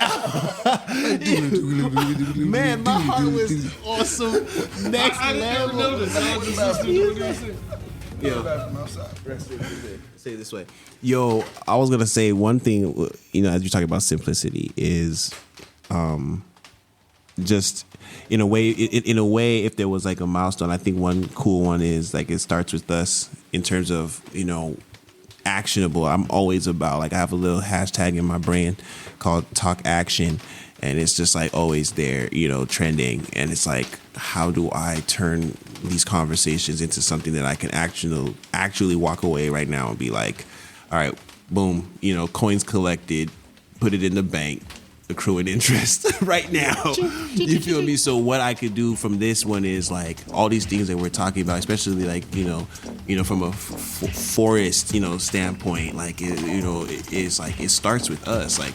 Man, my heart was awesome. Next level. Say it this way. Yo, I was gonna say one thing, you know, as you're talking about simplicity is just in a way, if there was like a milestone, I think one cool one is like it starts with us in terms of, you know, actionable. I'm always about, like, I have a little hashtag in my brain called Talk Action, and it's just like always there, you know, trending. And it's like, how do I turn these conversations into something that I can actually walk away right now and be like, all right, boom, you know, coins collected, put it in the bank, accruing interest right now. You feel me? So what I could do from this one is like all these things that we're talking about, especially like, you know, from a forest, you know, standpoint, like, it's like, it starts with us. Like,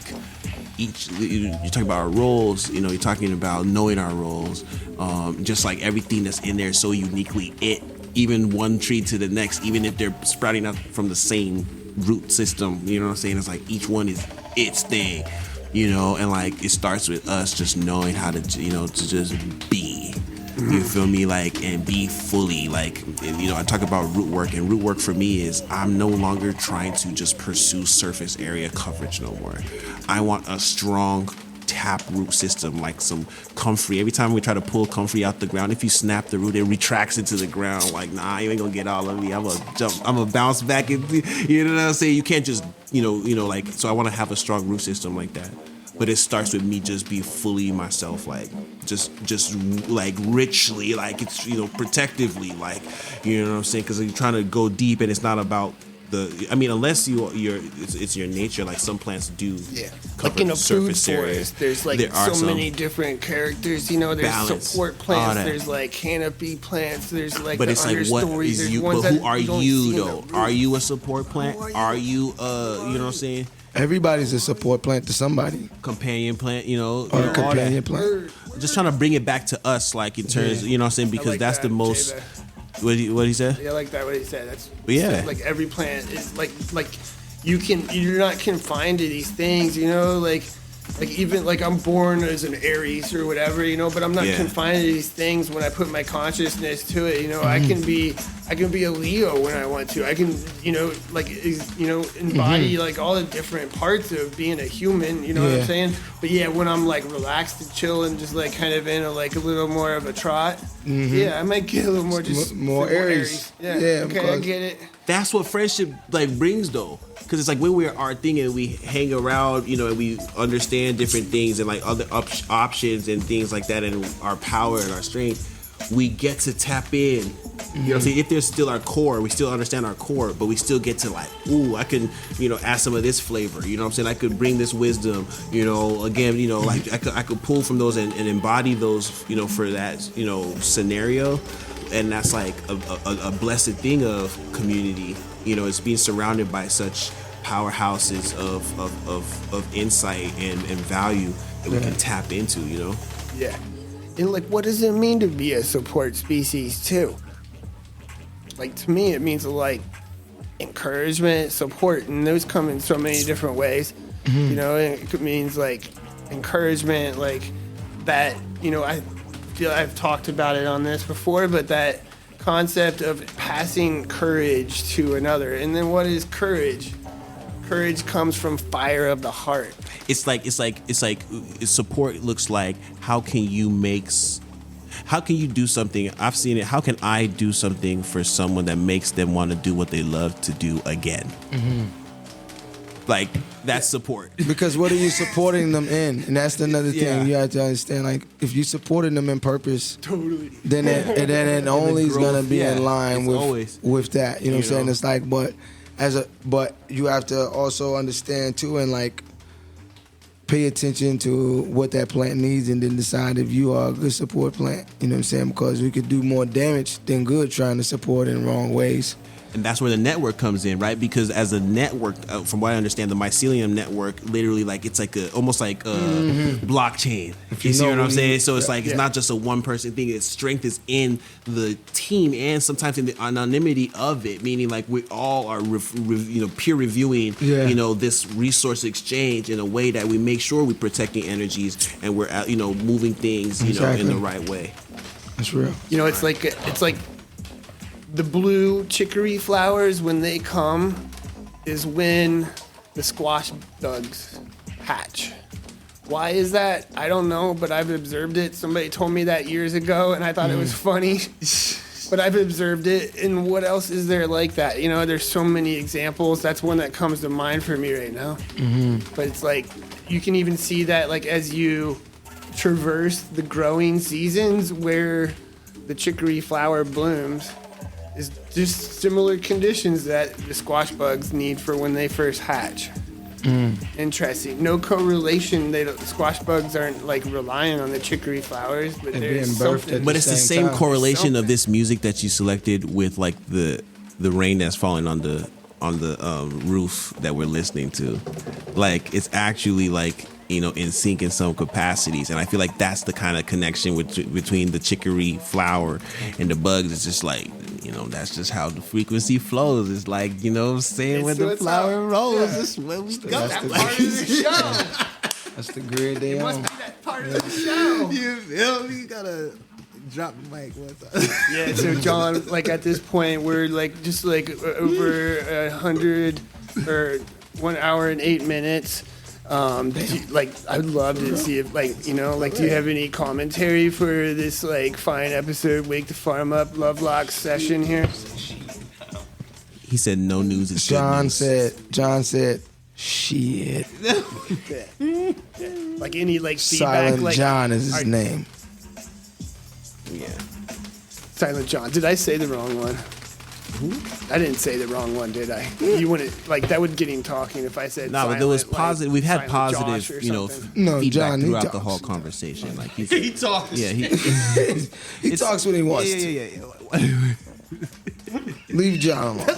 you're talking about our roles, you know, you're talking about knowing our roles, just like everything that's in there so uniquely even one tree to the next, even if they're sprouting up from the same root system, you know what I'm saying? It's like each one is its thing, you know, and like it starts with us just knowing how to, you know, to just be. You feel me? Like, and be fully, like, you know, I talk about root work, and root work for me is I'm no longer trying to just pursue surface area coverage no more. I want a strong tap root system, like some comfrey. Every time we try to pull comfrey out the ground, if you snap the root, it retracts into the ground. Like, nah, you ain't gonna get all of me. I'm gonna jump. I'm gonna bounce back. You know what I'm saying? You can't just, you know, like. So I want to have a strong root system like that. But it starts with me just be fully myself, like just like richly, like it's, you know, protectively, like, you know what I'm saying? Because you're trying to go deep, and it's not about unless it's your nature. Like some plants do, like in a food forest, there's like so many different characters. You know, there's balance, support plants, there's like canopy plants, there's like. But it's like, what is you? But who are you though? Are you a support plant? Are you you know what I'm saying? Everybody's a support plant to somebody. Companion plant, you know, Or you know, all companion that. plant. Just trying to bring it back to us, like in terms, you know what I'm saying? Because like that's that, the most. JayVez. What he said? Yeah, I like that what he said. That's Yeah. like every plant is like you're not confined to these things, you know, like even like I'm born as an Aries or whatever, you know, but I'm not confined to these things when I put my consciousness to it, you know. I can be a Leo when I want to. I can, you know, like embody like all the different parts of being a human, you know what I'm saying? But yeah, when I'm like relaxed and chill and just like kind of in a little more of a trot, I might get a little more just more Aries. Yeah, okay, I get it. That's what friendship like brings though, because it's like when we're our thing and we hang around, you know, and we understand different things and like other options and things like that, and our power and our strength, we get to tap in. You know what I'm saying? If there's still our core, we still understand our core, but we still get to like, ooh, I can, you know, add some of this flavor. You know what I'm saying? I could bring this wisdom, you know, again, you know, like I could pull from those and embody those, you know, for that, you know, scenario. And that's like a blessed thing of community. You know, it's being surrounded by such powerhouses of insight and value that we can tap into, you know? Yeah. And like, what does it mean to be a support species too? Like, to me, it means like encouragement, support, and those come in so many different ways. You know, it means like encouragement, like that, you know, I feel I've talked about it on this before, but that concept of passing courage to another. And then what is courage? Courage comes from fire of the heart. It's like support looks like how can you do something? I've seen it. How can I do something for someone that makes them want to do what they love to do again? Like that's support. Because what are you supporting them in? And that's another thing you have to understand. Like if you supporting them in purpose, then it only is gonna be in line with that. You know what I'm saying? It's like, but you have to also understand too, and like pay attention to what that plant needs, and then decide if you are a good support plant. You know what I'm saying? Because we could do more damage than good trying to support in wrong ways. And that's where the network comes in, right? Because as a network, from what I understand, the mycelium network, literally, like it's like almost like a blockchain. You see what I'm saying? So it's like it's not just a one-person thing. Its strength is in the team, and sometimes in the anonymity of it. Meaning, like we all are, peer reviewing, you know, this resource exchange in a way that we make sure we're protecting energies and we're, you know, moving things, you know, in the right way. That's real. You know, it's like the blue chicory flowers, when they come, is when the squash bugs hatch. Why is that? I don't know, but I've observed it. Somebody told me that years ago, and I thought it was funny. But I've observed it, and what else is there like that? You know, there's so many examples. That's one that comes to mind for me right now. But it's like, you can even see that, like, as you traverse the growing seasons where the chicory flower blooms, is just similar conditions that the squash bugs need for when they first hatch. Interesting. No correlation. The squash bugs aren't like relying on the chicory flowers, but there's something. But it's the same correlation of this music that you selected with like the rain that's falling on the roof that we're listening to. Like it's actually like, you know, in sync in some capacities, and I feel like that's the kind of connection between the chicory flower and the bugs. It's just like, you know, that's just how the frequency flows. It's like, you know what I'm saying, when the flower rolls, that's where we go. That's the part of the show. That's the grid they must be that part of the show. You feel me? You gotta drop the mic one time. Yeah, so John, like at this point, we're like just like over 100 or 1 hour and 8 minutes. I'd love to see if, like, you know, like, do you have any commentary for this, like, fine episode, Wake the Farm Up, LuvLocs session here? He said no news is John good news. John said, shit. Like, any, like, feedback? Silent like, John is his name. Yeah. Silent John. Did I say the wrong one? I didn't say the wrong one, did I? You wouldn't, like, that would get him talking if I said no, silent, but there was positive. Like, we've had positive, you know, feedback John, throughout the whole conversation. Like he talks. Yeah, he talks when he wants to. Yeah. Leave John alone.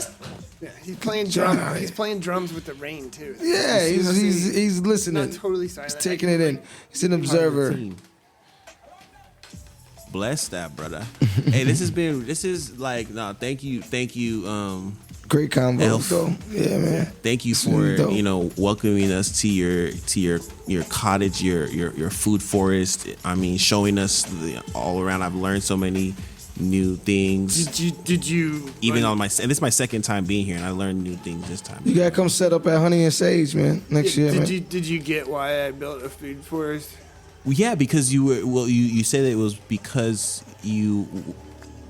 Yeah, he's playing drums. He's playing drums with the rain too. Yeah, he's listening. Not totally silent. He's taking it in. He's an observer. Bless that, brother. Hey, this is like, no, thank you. Great combo. Elf. Though. Yeah, man. Thank you for welcoming us to your cottage, your food forest. I mean, showing us all around. I've learned so many new things. Did you even on and this is my second time being here, and I learned new things this time. You gotta come set up at Honey and Sage, man, next year, man. Did you get why I built a food forest? Well, yeah, because you said it was because you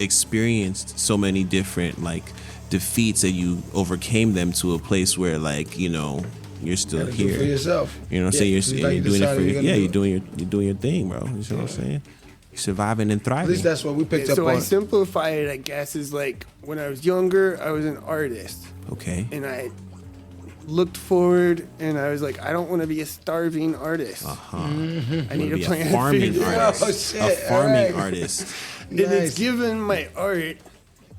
experienced so many different like defeats that you overcame them to a place where you're still here. Do it for yourself. You know what I'm saying? You're doing it for you're doing your thing, bro. You know what I'm saying? You're surviving and thriving. At least that's what we picked up so on. I simplify it, I guess, is like when I was younger, I was an artist. Okay. And I looked forward and I was like, I don't want to be a starving artist. I need to plant a farming food. artist. Oh, shit. A farming artist. And it's given my art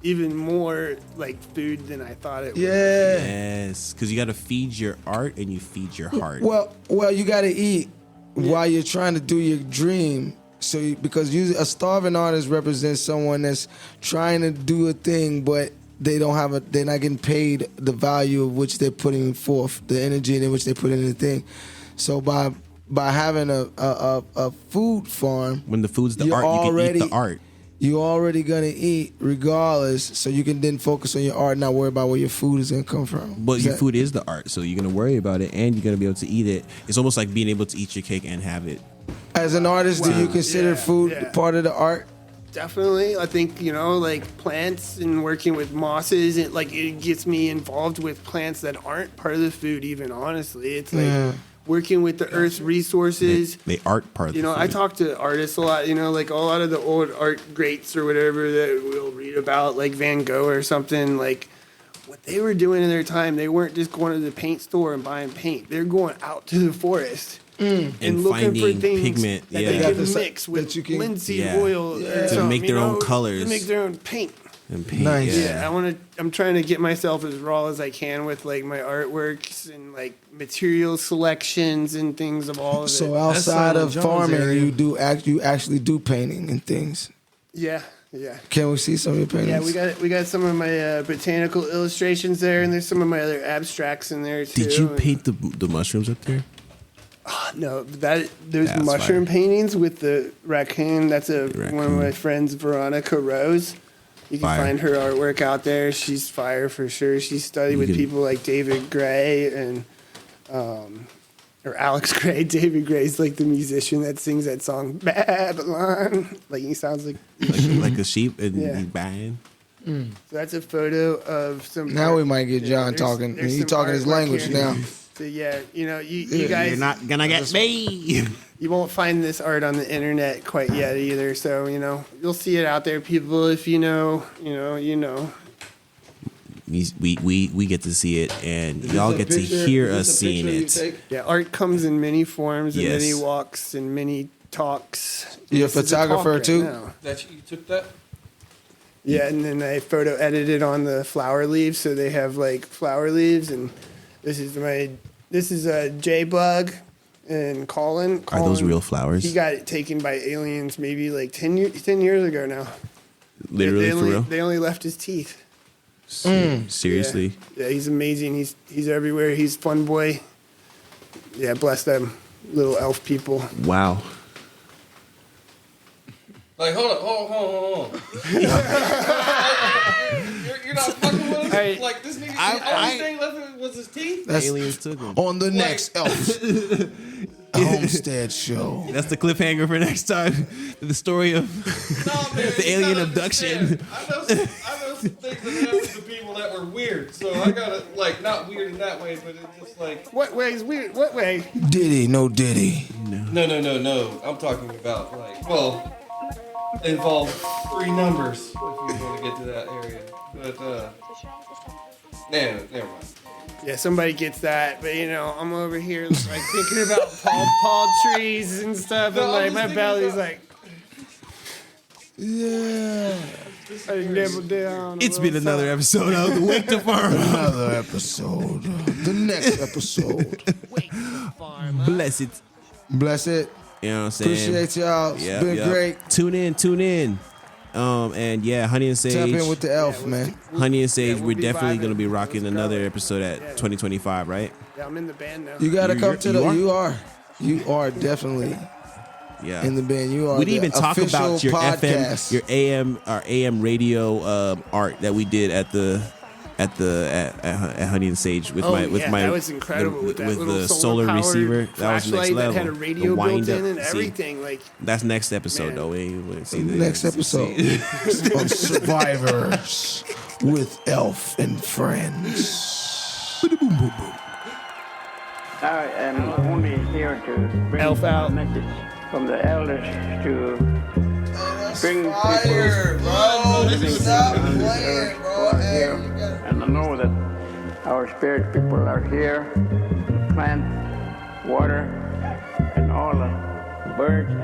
even more like food than I thought it would. Yeah. Yes, because you got to feed your art and you feed your heart. Well, you got to eat while you're trying to do your dream. So, because a starving artist represents someone that's trying to do a thing, but they're not getting paid the value of which they're putting forth, the energy in which they put in the thing. So by having a food farm, when the food's the art, you can eat the art. You're already gonna eat regardless, so you can then focus on your art and not worry about where your food is gonna come from. But your food is the art, so you're gonna worry about it and you're gonna be able to eat it. It's almost like being able to eat your cake and have it. As an artist, do you consider food part of the art? Definitely. I think, like plants and working with mosses, it gets me involved with plants that aren't part of the food even, honestly. It's like working with the earth's resources. They art part of the food. I talk to artists a lot, like a lot of the old art greats or whatever that we'll read about, like Van Gogh or something, like what they were doing in their time, they weren't just going to the paint store and buying paint. They're going out to the forest. And looking for things pigment, that they can mix with linseed oil to make their own colors, to make their own paint. Nice. Yeah, I'm trying to get myself as raw as I can with like my artworks and like material selections and things of all of it. So outside of farming, you actually do painting and things. Yeah. Can we see some of your paintings? Yeah, we got some of my botanical illustrations there, and there's some of my other abstracts in there too. Did you paint the mushrooms up there? No, there's mushroom paintings with the raccoon. That's one of my friends, Veronica Rose. You can find her artwork out there. She's fire for sure. She studied with people like David Gray and or Alex Gray. David Gray's like the musician that sings that song Babylon. Like he sounds like like a sheep and he's banging. So that's a photo of some. Now we might get John talking. He's talking his language here. now. So you guys, you're not gonna get me. You won't find this art on the internet quite yet either. So you'll see it out there, people. If you know. We get to see it, and y'all get to hear us seeing it. Yeah, art comes in many forms, and many walks, and many talks. You're a photographer too. You took that? Yeah, and then I photo edited on the flower leaves, so they have like flower leaves, and this is a J-Bug and Colin. Are those real flowers? He got it taken by aliens maybe like 10 years ago now. Literally, for real? They only left his teeth. Seriously? Yeah, he's amazing. He's everywhere. He's fun boy. Yeah, bless them little elf people. Wow. Like, hold on. You're not fucking with us? Like, this nigga, only thing left was his teeth? Aliens took him. On the next Elfstead show. That's the cliffhanger for next time. The story of the alien abduction. I know some things that happened to people that were weird, so I gotta, like, not weird in that way, but it's just like... What way is weird? What way? Diddy, no Diddy. No. I'm talking about, like, involve 3 numbers if you want to get to that area. But, never mind. Yeah, somebody gets that, but I'm over here like thinking about palm trees and stuff, and like my belly's like. Yeah. I never down. It's been another episode of the Wake the Farm. Another episode. The next episode. Bless it. Bless it. You know what I'm saying? Appreciate y'all. It's been great. Tune in. And yeah, Honey and Sage. Tap in with the elf, man. Honey and Sage, we're be definitely vibing. going to be rocking another episode at 2025, right? Yeah, I'm in the band now. You gotta come to the. you You are definitely Yeah. in the band. You are. We didn't the even talk official about your podcast. FM, your AM radio art that we did at Honey and Sage with my that was incredible with that little the solar powered receiver. That was next flashlight level. that had a radio The built wind in up. and See, everything. Like that's next episode though. We see the Next episode of Survivors with Elf and Friends. I am only here to bring Elf out. a message from the elders to bring Fire, people bro. living This is not on this playing, earth bro. who are Hey, here. you gotta- And I know that our spirit people are here, plant, water, and all the birds and